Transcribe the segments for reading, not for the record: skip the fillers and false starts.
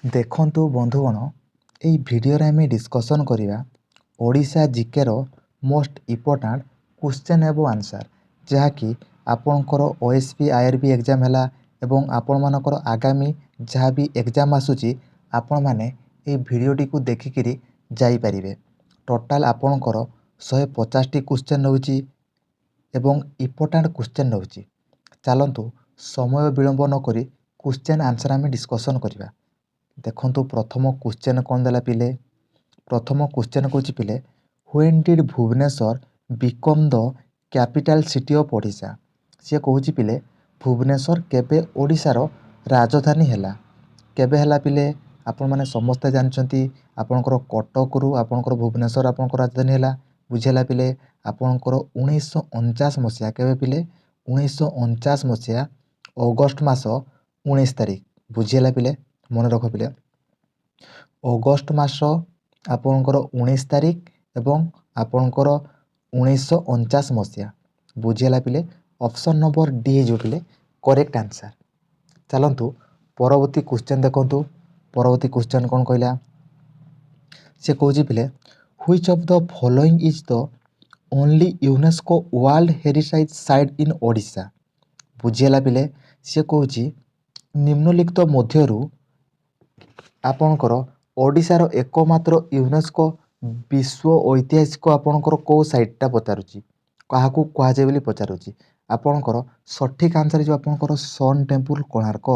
ଦେଖନ୍ତୁ ବନ୍ଧୁଗଣ, ଏଇ ଭିଡ଼ିଓରେ ଆମେ ଡିସ୍କସନ୍ କରିବା ଓଡ଼ିଶା ଜିକେର ମୋଷ୍ଟ ଇମ୍ପୋର୍ଟାଣ୍ଟ କ୍ୱେଶ୍ଚନ୍ ଏବଂ ଆନ୍ସର୍, ଯାହାକି ଆପଣଙ୍କର OSP IRB ଏକ୍ଜାମ୍ ହେଲା ଏବଂ ଆପଣମାନଙ୍କର ଆଗାମୀ ଯାହା ବି ଏକ୍ଜାମ୍ ଆସୁଛି ଆପଣମାନେ ଏଇ ଭିଡ଼ିଓଟିକୁ ଦେଖିକିରି ଯାଇପାରିବେ। ଟୋଟାଲ୍ ଆପଣଙ୍କର 150ଟି କ୍ୱେଶ୍ଚନ୍ ରହୁଛି ଏବଂ ଇମ୍ପୋର୍ଟାଣ୍ଟ କ୍ୱେଶ୍ଚନ୍ ରହୁଛି। ଚାଲନ୍ତୁ ସମୟ ବିଳମ୍ବ ନକରି କ୍ୱେଶ୍ଚନ୍ ଆନ୍ସର୍ ଆମେ ଡିସ୍କସନ୍ କରିବା। ଦେଖନ୍ତୁ ପ୍ରଥମ କ୍ୱେଶ୍ଚନ୍ କ'ଣ ଦେଲା ପିଲେ। ପ୍ରଥମ କ୍ୱେଶ୍ଚନ୍ କହୁଛି ପିଲେ, when did Bhubaneswar become the capital city of Odisha. ସିଏ କହୁଛି ପିଲେ ଭୁବନେଶ୍ୱର କେବେ ଓଡ଼ିଶାର ରାଜଧାନୀ ହେଲା। କେବେ ହେଲା ପିଲେ? ଆପଣମାନେ ସମସ୍ତେ ଜାଣିଛନ୍ତି ଆପଣଙ୍କର କଟକରୁ ଆପଣଙ୍କର ଭୁବନେଶ୍ୱର ଆପଣଙ୍କର ରାଜଧାନୀ ହେଲା। ବୁଝିହେଲା ପିଲେ? ଆପଣଙ୍କର 1949 ମସିହା କେବେ ପିଲେ? 1949 ମସିହା ଅଗଷ୍ଟ ମାସ 19 ତାରିଖ। ବୁଝିହେଲା ପିଲେ? ମନେ ରଖ ପିଲେ, ଅଗଷ୍ଟ ମାସ ଆପଣଙ୍କର 19 ତାରିଖ ଏବଂ ଆପଣଙ୍କର 1949 ମସିହା। ବୁଝିହେଲା ପିଲେ? ଅପସନ୍ ନମ୍ବର ଡି ହେଇଯିବ ପିଲେ କରେକ୍ଟ ଆନ୍ସର୍। ଚାଲନ୍ତୁ ପରବର୍ତ୍ତୀ କ୍ୱେଶ୍ଚନ୍ ଦେଖନ୍ତୁ। ପରବର୍ତ୍ତୀ କ୍ୱେଶ୍ଚନ୍ କ'ଣ କହିଲା? ସେ କହୁଛି ପିଲେ, which of the following is the only UNESCO world heritage site in Odisha. ବୁଝିହେଲା ପିଲେ? ସେ କହୁଛି ନିମ୍ନଲିଖିତ ମଧ୍ୟରୁ ଆପଣଙ୍କର ଓଡ଼ିଶାର ଏକମାତ୍ର ୟୁନେସ୍କୋ ବିଶ୍ୱ ଐତିହାସିକ ଆପଣଙ୍କର କେଉଁ ସାଇଟ୍ଟା ପଚାରୁଛି, କାହାକୁ କୁହାଯାଏ ବୋଲି ପଚାରୁଛି। ଆପଣଙ୍କର ସଠିକ୍ ଆନ୍ସର୍ ହେଇଯିବ ଆପଣଙ୍କର ସନ୍ ଟେମ୍ପୁଲ କୋଣାର୍କ।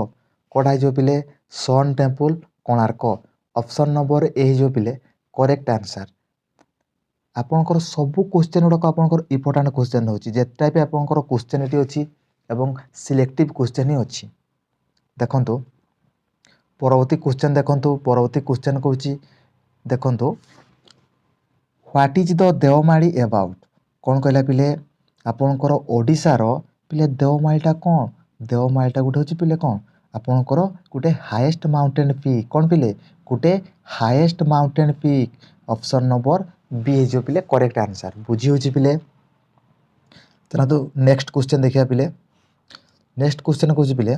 କେଉଁଟା ହେଇଯିବ ପିଲେ? Sun temple Konark. Option number A ହେଇଯିବ ପିଲେ କରେକ୍ଟ ଆନ୍ସର୍। ଆପଣଙ୍କର ସବୁ କ୍ୱେଶ୍ଚନ୍ ଗୁଡ଼ାକ ଆପଣଙ୍କର ଇମ୍ପୋର୍ଟାଣ୍ଟ କ୍ୱେଶ୍ଚନ୍ ରହୁଛି। ଯେତେଟା ବି ଆପଣଙ୍କର କ୍ୱେଶ୍ଚନ୍ ଏଠି ଅଛି ଏବଂ ସିଲେକ୍ଟିଭ୍ କ୍ୱେଶ୍ଚନ୍ ହିଁ ଅଛି। ଦେଖନ୍ତୁ ପରବର୍ତ୍ତୀ କ୍ୱେଶ୍ଚନ୍ ଦେଖନ୍ତୁ। ପରବର୍ତ୍ତୀ କ୍ୱେଶ୍ଚନ୍ କହୁଛି ଦେଖନ୍ତୁ, what is the Deomali about. କ'ଣ କହିଲା ପିଲେ? ଆପଣଙ୍କର ଓଡ଼ିଶାର ପିଲେ ଦେଓମାଳିଟା କ'ଣ? ଦେଓମାଳିଟା ଗୋଟେ ହେଉଛି ପିଲେ କ'ଣ ଆପଣଙ୍କର ଗୋଟେ ହାଏଷ୍ଟ ମାଉଣ୍ଟେନ୍ ପିକ୍। କ'ଣ ପିଲେ? ଗୋଟେ highest mountain peak. Option number B ହେଇଯିବ ପିଲେ କରେକ୍ଟ ଆନ୍ସର୍। ବୁଝି ହେଉଛି ପିଲେ? ଚାଲନ୍ତୁ ନେକ୍ସଟ କ୍ୱେଶ୍ଚନ୍ ଦେଖିବା ପିଲେ। ନେକ୍ସଟ କ୍ୱେଶ୍ଚନ୍ କହୁଛି ପିଲେ,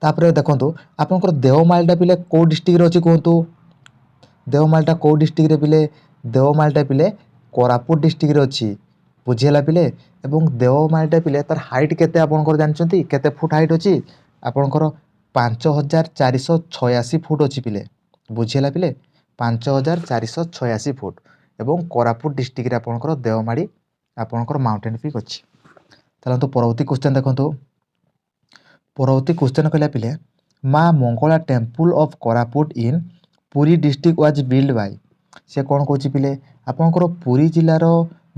ତାପରେ ଦେଖନ୍ତୁ ଆପଣଙ୍କର ଦେଓମାଳିଟା ପିଲେ କେଉଁ ଡିଷ୍ଟ୍ରିକ୍ଟରେ ଅଛି କୁହନ୍ତୁ। ଦେଓମାଳିଟା କେଉଁ ଡିଷ୍ଟ୍ରିକ୍ଟରେ ପିଲେ? ଦେଓମାଳିଟା ପିଲେ କୋରାପୁଟ ଡିଷ୍ଟ୍ରିକ୍ଟରେ ଅଛି। ବୁଝିହେଲା ପିଲେ? ଏବଂ ଦେଓମାଳିଟା ପିଲେ ତାର ହାଇଟ୍ କେତେ ଆପଣଙ୍କର ଜାଣିଛନ୍ତି? କେତେ ଫୁଟ ହାଇଟ୍ ଅଛି? ଆପଣଙ୍କର 5486 ଫୁଟ ଅଛି ପିଲେ। ବୁଝିହେଲା ପିଲେ? 5486 ଫୁଟ ଏବଂ କୋରାପୁଟ ଡିଷ୍ଟ୍ରିକ୍ଟରେ ଆପଣଙ୍କର ଦେଓମାଳି ଆପଣଙ୍କର ମାଉଣ୍ଟେନ୍ ପିକ୍ ଅଛି। ଚାଲନ୍ତୁ ପରବର୍ତ୍ତୀ କ୍ୱେଶ୍ଚନ୍ ଦେଖନ୍ତୁ। ପରବର୍ତ୍ତୀ କ୍ୱେଶ୍ଚନ୍ କହିଲା ପିଲେ, Maa Mangala temple of Koraput in Puri district was build by. ସେ କ'ଣ କହୁଛି ପିଲେ? ଆପଣଙ୍କର ପୁରୀ ଜିଲ୍ଲାର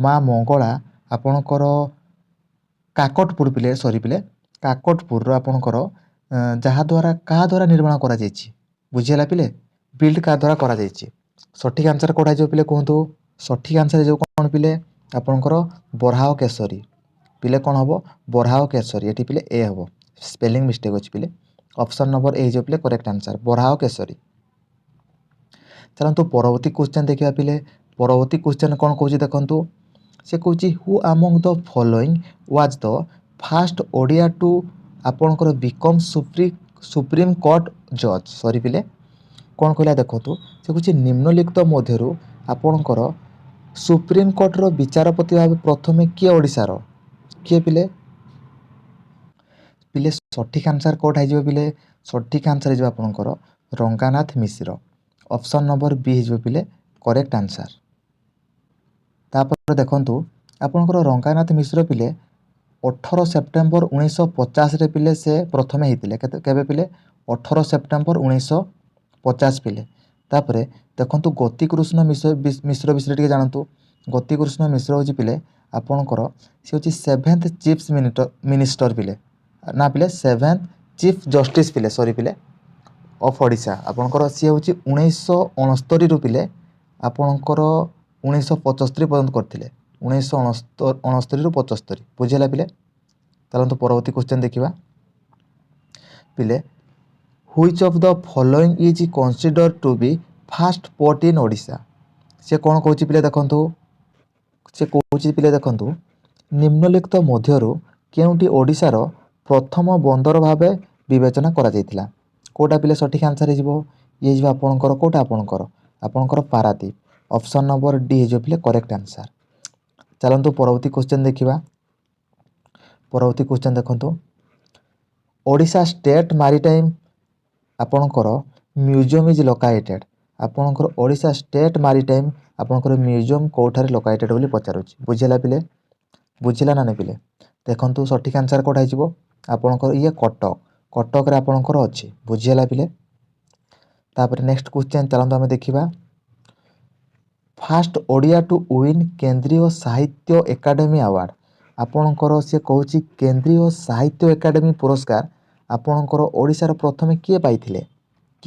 ମା ମଙ୍ଗଳା ଆପଣଙ୍କର କାକଟପୁର ପିଲେ ପିଲେ କାକଟପୁରର ଆପଣଙ୍କର ଯାହାଦ୍ୱାରା କାହା ଦ୍ୱାରା ନିର୍ମାଣ କରାଯାଇଛି। ବୁଝିହେଲା ପିଲେ? ବିଲ୍ଡ କାହା ଦ୍ୱାରା କରାଯାଇଛି। ସଠିକ୍ ଆନ୍ସର୍ କେଉଁଟା ହେଇଯିବ ପିଲେ କୁହନ୍ତୁ? ସଠିକ୍ ଆନ୍ସର୍ ହେଇଯିବ କ'ଣ ପିଲେ? ଆପଣଙ୍କର ବରାହ କେଶରୀ। ପିଲେ କ'ଣ ହେବ? ବରାହ କେଶରୀ। ଏଠି ପିଲେ ଏ ହେବ, ସ୍ପେଲିଂ ମିଷ୍ଟେକ୍ ଅଛି ପିଲେ। ଅପସନ୍ ନମ୍ବର ଏ ହେଇଯିବ ପିଲେ କରେକ୍ଟ ଆନ୍ସର୍, ବରାହ କେଶରୀ। ଚାଲନ୍ତୁ ପରବର୍ତ୍ତୀ କ୍ୱେଶ୍ଚନ୍ ଦେଖିବା ପିଲେ। ପରବର୍ତ୍ତୀ କ୍ୱେଶ୍ଚନ୍ କ'ଣ କହୁଛି ଦେଖନ୍ତୁ। ସେ କହୁଛି who among the following was the first Odia to ଆପଣଙ୍କର ବିକମ୍ ସୁପ୍ରିମ୍ କୋର୍ଟ ଜଜ୍। ପିଲେ କ'ଣ କହିଲା ଦେଖନ୍ତୁ। ସେ କହୁଛି ନିମ୍ନଲିଖିତ ମଧ୍ୟରୁ ଆପଣଙ୍କର ସୁପ୍ରିମକୋର୍ଟର ବିଚାରପତି ଭାବେ ପ୍ରଥମେ କିଏ ଓଡ଼ିଶାର? କିଏ ପିଲେ? ପିଲେ ସଠିକ୍ ଆନ୍ସର୍ କେଉଁଟା ହେଇଯିବ ପିଲେ? ସଠିକ୍ ଆନ୍ସର୍ ହେଇଯିବ ଆପଣଙ୍କର ରଙ୍ଗାନାଥ ମିଶ୍ର। ଅପସନ୍ ନମ୍ବର ବି ହେଇଯିବ ପିଲେ କରେକ୍ଟ ଆନ୍ସର୍। ତାପରେ ଦେଖନ୍ତୁ ଆପଣଙ୍କର ରଙ୍ଗାନାଥ ମିଶ୍ର ପିଲେ 18 ସେପ୍ଟେମ୍ବର 1950ରେ ପିଲେ ସେ ପ୍ରଥମେ ହେଇଥିଲେ। କେବେ ପିଲେ? 18 ସେପ୍ଟେମ୍ବର 1950 ପିଲେ। ତାପରେ ଦେଖନ୍ତୁ ଗତିକୃଷ୍ଣ ମିଶ୍ର ବିଷୟରେ ଟିକେ ଜାଣନ୍ତୁ। ଗତିକୃଷ୍ଣ ମିଶ୍ର ହେଉଛି ପିଲେ ଆପଣଙ୍କର ସେ ହେଉଛି 7th ଚିଫ୍ ମିନିଷ୍ଟର ପିଲେ, ନା ପିଲେ 7th ଚିଫ୍ ଜଷ୍ଟିସ୍ ପିଲେ ପିଲେ ଅଫ୍ ଓଡ଼ିଶା। ଆପଣଙ୍କର ସିଏ ହେଉଛି 1969ରୁ ପିଲେ ଆପଣଙ୍କର 1975 ପର୍ଯ୍ୟନ୍ତ କରିଥିଲେ। 1969ରୁ 75। ବୁଝିହେଲା ପିଲେ? ଚାଲନ୍ତୁ ପରବର୍ତ୍ତୀ କ୍ୱେଶ୍ଚନ୍ ଦେଖିବା ପିଲେ। Which of the following is considered to be first port in Odisha. ସେ କ'ଣ କହୁଛି ପିଲେ ଦେଖନ୍ତୁ। ସେ କହୁଛି ପିଲେ ଦେଖନ୍ତୁ, ନିମ୍ନଲିଖିତ ମଧ୍ୟରୁ କେଉଁଟି ଓଡ଼ିଶାର ପ୍ରଥମ ବନ୍ଦର ଭାବେ ବିବେଚନା କରାଯାଇଥିଲା। कोटा पिले सठिक आंसर हो ये आपणकर कोटा आपणकर पारादीप ऑप्शन नंबर डी हो पिले करेक्ट आंसर। चलतु परवर्ती क्वेश्चन देखा। परवर्ती क्वेश्चन देखो ओडिशा स्टेट मैरीटाइम आपणकर म्यूजियम इज लोकेटेड आपणकर ओडिशा स्टेट मैरीटाइम आपणकर म्यूजियम कोठारे लोकेटेड बोली पचारुछि बुझिला पिले बुझिला ना पिले देखंतु सठिक आंसर कोटा हो आपणकर ये कटक कटक रे आपणकर अछि बुझिला पिले। तापर नेक्स्ट क्वेश्चन चलंतु आमे देखिबा फास्ट ओडिया टू विन केंद्रीय साहित्य एकाडेमी अवार्ड आपणकर से कहूँ केंद्रीय साहित्य एकाडेमी पुरस्कार आपणकर ओडिशार प्रथमे किए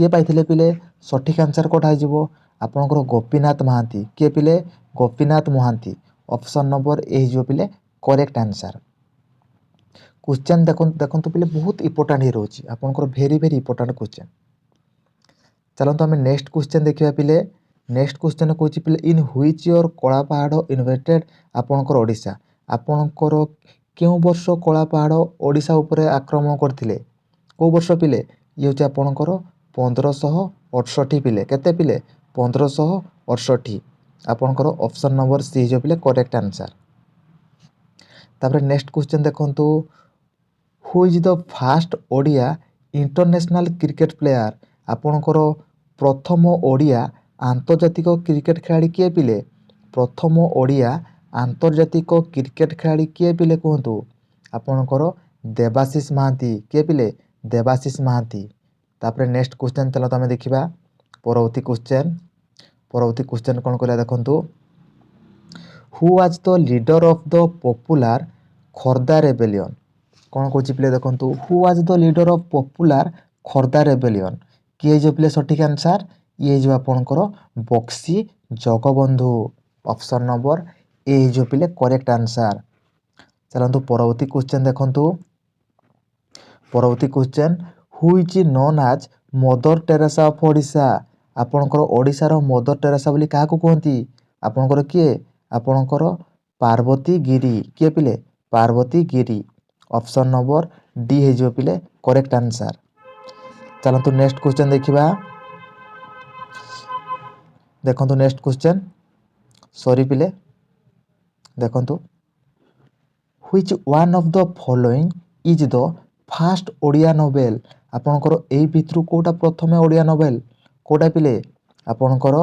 पाइथिले पिले सठिक आंसर कोटा हो आपणकर गोपीनाथ महांती किए पिले Gopinath Mohanty option number A हो पिले करेक्ट आंसर। क्वेश्चन देखो पिले बहुत इंपोर्टेंट ही रोची आपणकर वेरी वेरी इंपोर्टेंट क्वेश्चन। चलते आम नेक्स्ट क्वेश्चन देखा पिले नेक्स्ट क्वेश्चन कहूँ पिले इन व्हिच ईयर कला पहाड़ इन्वेटेड आपणकर ओडिशा आपणकर क्यों वर्ष कला पहाड़ ओडिशा उपरे आक्रमण करथिले को वर्ष पिले ये हूँ आपणकर 1568 पिले केते पिले 1568 आपणकर ऑप्शन नंबर सी जो पिले करेक्ट आंसर। तापर नेक्स्ट क्वेश्चन देखंतु who is the fast Odia international cricket player आपणकर प्रथम ओडिया आंतर्जातिक क्रिकेट खिलाड़ी किए पिले प्रथम ओडिया आंतर्जातिक क्रिकेट खिलाड़ी किए पिले कहतु आपणकर देवाशीष महांती किए पिले देवाशीष महांती। तापर नेक्स्ट क्वेश्चन चलो तो आम देखा परवर्ती क्वेश्चन कौन कहला देखंतु who was the leader of the popular Khordha rebellion कौन कौच पिले देखंतु who was the leader of popular Khordha rebellion किए जो पिले सठिक आंसर ये जो आपणकर Bakshi Jagabandhu option number A जो पिले करेक्ट आंसर। चलतु परवर्ती क्वेश्चन देखंतु परवर्ती question who is known as Mother Teresa of Odisha आपणकर ओडिशार मदर टेरेसा बोली क्या कहती आपणकर किए आपणकर पार्वती गिरी किए पिले पार्वती गिरी ऑप्शन नंबर डी हो पिले करेक्ट आंसर। चलतु नेक्स्ट क्वेश्चन देखा देखो नेक्स्ट क्वेश्चन सॉरी पिले देखो which one of the following is the fast Odia novel आपणकर एई भितरु कोटा प्रथमे ओडिया नोवेल कोटा पिले आपणकर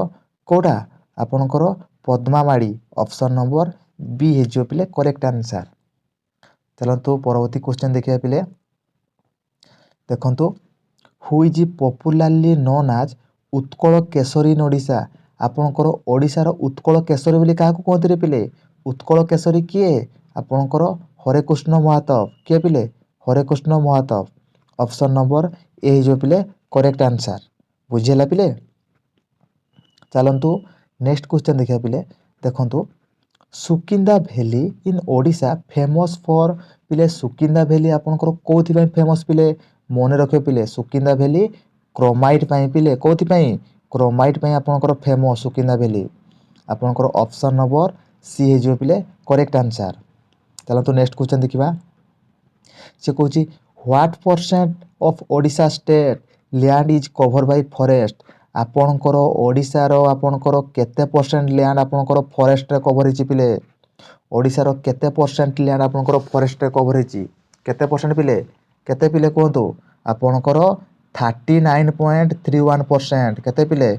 कोटा आपणकर पद्मामाड़ी ऑप्शन नंबर बी हो पिले करेक्ट आंसर। चलतु परवर्ती क्वेश्चन देखिए पिले देखंतु who is popularly known as Utkal Kesari in Odisha आपणकर ओडिशार उत्कल केसरी बोली क्या कहते रे पिले उत्कल केसरी किए आपणकर हरेकृष्ण महाताब किए पिले Harekrishna Mahtab option number A जो पिले करेक्ट आंसर बुझेला पिले। चलतु नेक्स्ट क्वेश्चन देखा पिले देखंतु Sukinda valley in Odisha famous for पिले सुकिंदा वैली आपणकर कोथि फेमस पिले मन रखे पिले सुकिंदा वैली क्रोमाइट पिले कोथि क्रोमाइट आपणकर फेमस सुकिंदा वैली आपणकर ऑप्शन नंबर सी हो पिले करेक्ट आंसर। चलतु नेक्स्ट क्वेश्चन देखा से कहूँ what percent of Odisha state land is cover by forest आपणकर ओडिशार आपणकर केते परसेंट लैंड आपणकर फॉरेस्ट रे कवर होची पिले ओडिशार केते परसेंट लैंड आपणकर फॉरेस्ट रे कवर होची केते परसेंट पिले कहतु आपणकर 39.31% केते पिले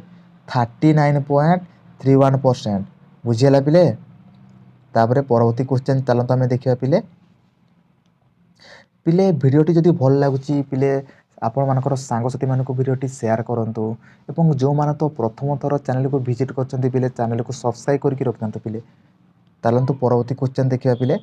39.31% बुझीला पिले। तापर परवर्ती क्वेश्चन चलते आम देखा पिले पिले भिडियोटी जदि भल लगुच पिले आपण मानकर सांगसाथी मानक भिडियोटी शेयर करंतु एवं जो मान तो प्रथम थर चैनल को विजिट करछंती पिले चैनल को सब्सक्राइब करके रखिथांतु पिले। चलतु परवर्ती क्वेश्चन देखा पिले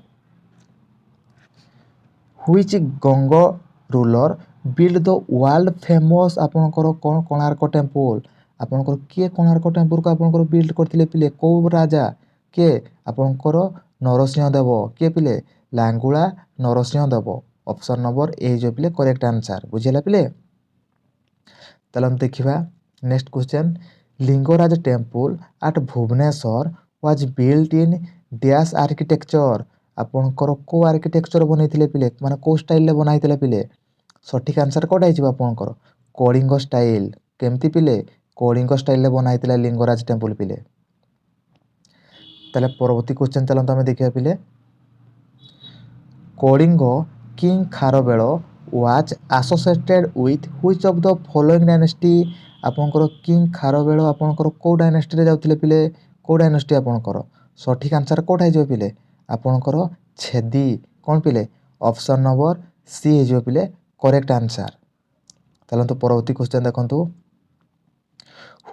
which Ganga ruler build the world famous आपणकर कौन कोणार्क टेम्पल आपणकर किए कोणार्क टेम्पल को आपणकर बिल्ड करथिले पिले को राजा किए आपणकर नरसिंह देव किए पिले Langula Narasimha Deva option number A जो पिले करेक्ट आंसर बुझेला पिले। चलते देखा next question Lingaraj temple at Bhubaneswar was built in dash architecture आपणकर को आर्किटेक्चर बनैथिले पिले माने को स्टाइल रे बनाइथिले पिले सठिक आंसर कोटा हिजबा आपणकर कलिंग स्टाइल केमती पिले कलिंग स्टाइल रे बना होता लिंगराज टेम्पल पिले। ताले परवर्ती क्वेश्चन चलते आम देखा पिले Kalinga king Kharavela was associated with which of the following dynasty आपनकर किंग खारवेल आपनकर को डायनेस्टी रे जाउथिले पिले को डायनेस्टी आपनकर सठिक आंसर कोठा हो पिले आपनकर छेदी कौन पिले ऑप्शन नंबर सी हो पिले करेक्ट आंसर। चलते परवर्ती क्वेश्चन देखंतु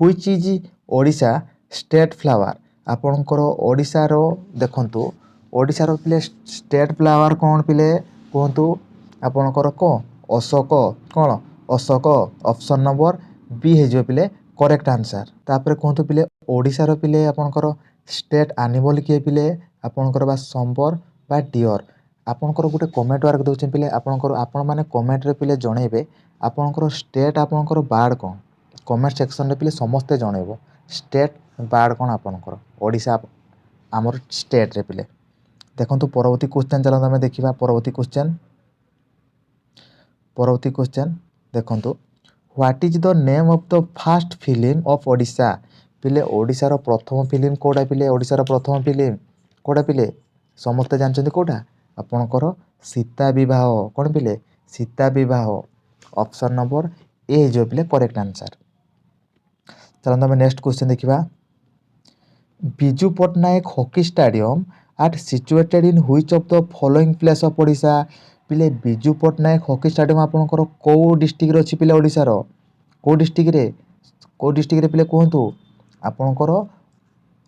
which is Odisha state flower आपनकर ओडिशा रो देखंतु ओडिशा रो पिले स्टेट फ्लावर कौन पिले कहतु आपनकर को अशोक कौन अशोक ऑप्शन नंबर बी हो पिले करेक्ट आंसर। तापर कहतु पिले ओडिशा रो पिले आपनकर स्टेट एनिमल किए पिले आपनकर बा संबर बा डियर आपनकर गोटे कमेंट वर्क दउछे पिले आपनकर आपण माने कमेंट रे पिले जणेबे आपनकर स्टेट आपनकर बार्ड कौन कमेंट सेक्शन रे पिले समस्ते जणेबो स्टेट बार्ड कौन आपनकर ओडिशा आमर स्टेट रे पिले। देखंतु परवर्ती क्वेश्चन चलते आम देखा परवर्ती क्वेश्चन देखंतु what is the name of the first film of Odisha पिले ओडिशा रो प्रथम फिल्म कोडा पिले ओडिशा रो प्रथम फिल्म कोडा पिले समस्ते जानछन्ती कोडा आपनकर सीता विवाह कौन पिले सीता विवाह ऑप्शन नंबर ए जो पिले करेक्ट आंसर। चलते आम नेक्स्ट क्वेश्चन देखा Biju Patnaik hockey stadium at situated in which of the following place of Odisha पिले बिजू पट्टनायक हॉकी स्टेडियम आपनकर को डिस्ट्रिक्ट रे अछि पिले ओडिशा रो को डिस्ट्रिक्ट रे पिले कहंतु आपनकर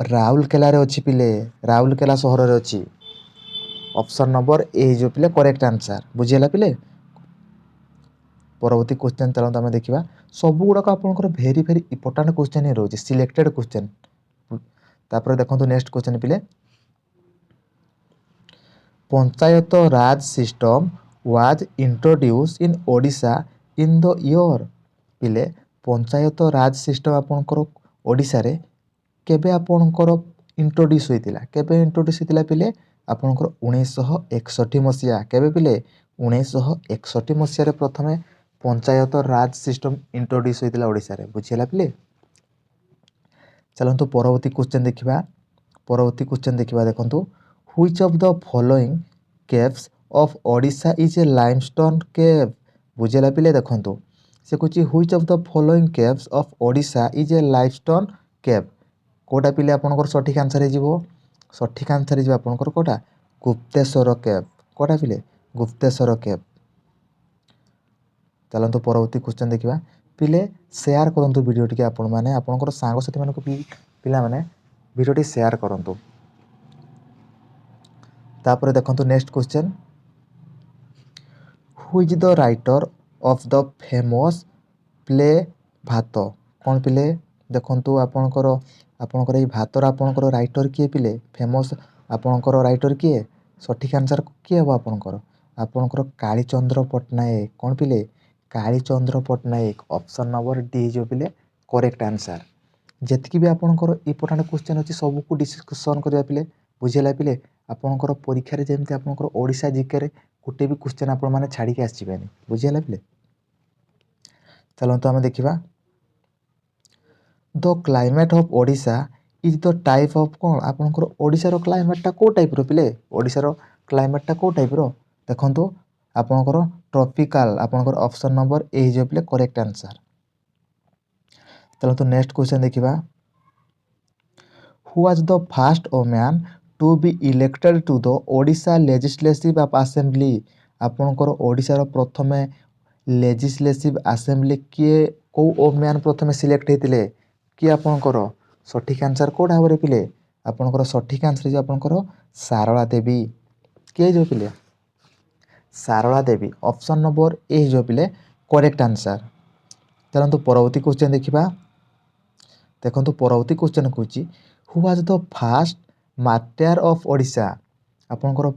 राउरकेला रे अछि पिले राउरकेला शहर रे अछि ऑप्शन नंबर ए जो पिले करेक्ट आंसर बुझिला पिले। परवर्ती क्वेश्चन चलते आम देखा सब गुड़ाक आपनकर भेरी भेरी इंपोर्टेंट क्वेश्चन ही रोचे सिलेक्टेड क्वेश्चन। तापर देखंतु नेक्स्ट क्वेश्चन पिले panchayat raj system was introduce in Odisha in the year पिले पंचायत राज सिस्टम आपनकर ओडिशा रे केबे आपनकर इंट्रोड्यूस होइतिला केबे इंट्रोड्यूस होइतिला पिले आपनकर 1961 मसिया केबे पिले 1961 मसिया रे प्रथमे पंचायत राज सिस्टम इंट्रोड्यूस होइतिला ओडिशा रे बुझिला पिले। चलंतु परवर्ती क्वेश्चन देखिबा देखंतु which of the following caves of Odisha is a limestone cave बुझिला पिले देखंतु से कुछ which of the following caves of Odisha is a limestone cave कोटा पिले आपनकर सठिक आंसर हे जिवो सठिक आंसर हे जिवो आपनकर कोटा गुप्तेश्वर केव कोटा पिले गुप्तेश्वर केव। चलंतु परवर्ती क्वेश्चन देखिबा पिले शेयर करंतु वीडियो टिके आपण माने आपनकर सांग साथी मानको पिला माने वीडियो टी शेयर करंतु। तापर देखंतु next question who is the writer of the famous play भात कौन पिले देखंतु आपनकर ए भातर आपनकर राइटर किए पिले फेमस आपनकर राइटर किए सठिक आंसर किए हो आपनकर कालीचंद्र पट्टनायक कौन पिले कालीचंद्र पट्टनायक ऑप्शन नंबर डी जो पिले करेक्ट आंसर। जेतिकी भी आपनकर इंपोर्टेंट क्वेश्चन अछि सब को डिस्कशन करिया पिले बुझिला पिले आपनकर परीक्षा रे जेमति आपनकर ओडिशा जीके रे गुटे भी क्वेश्चन आपण माने छाड़ी के आसीबेनी बुझिला पिले। चलंतु हम देखिबा the climate of Odisha is the type of कौन आपनकर ओडिशा रो क्लाइमेट टा को टाइप रो पिले ओडिशा रो क्लाइमेट टा को टाइप रो देखंतु आपनकर ट्रॉपिकल आपनकर ऑप्शन नंबर ए जो पिले करेक्ट आंसर। चलंतु नेक्स्ट क्वेश्चन देखिबा who was the first woman to be elected to the Odisha legislative assembly आपनकर ओडिशा रो प्रथमे लेजिस्लेटिव असेंबली किए को वुमन प्रथमे सिलेक्ट हेतिले कि आपनकर सठिक आंसर कोड हाबरे पिले आपनकर सठिक आंसर जे आपनकर सारला देवी के जो पिले सारला देवी ऑप्शन नंबर ए जो पिले करेक्ट आंसर। चलंतु परवर्ती क्वेश्चन देखिबा देखंतु परवर्ती क्वेश्चन कहूची who was the first martyr of Odisha आपनकर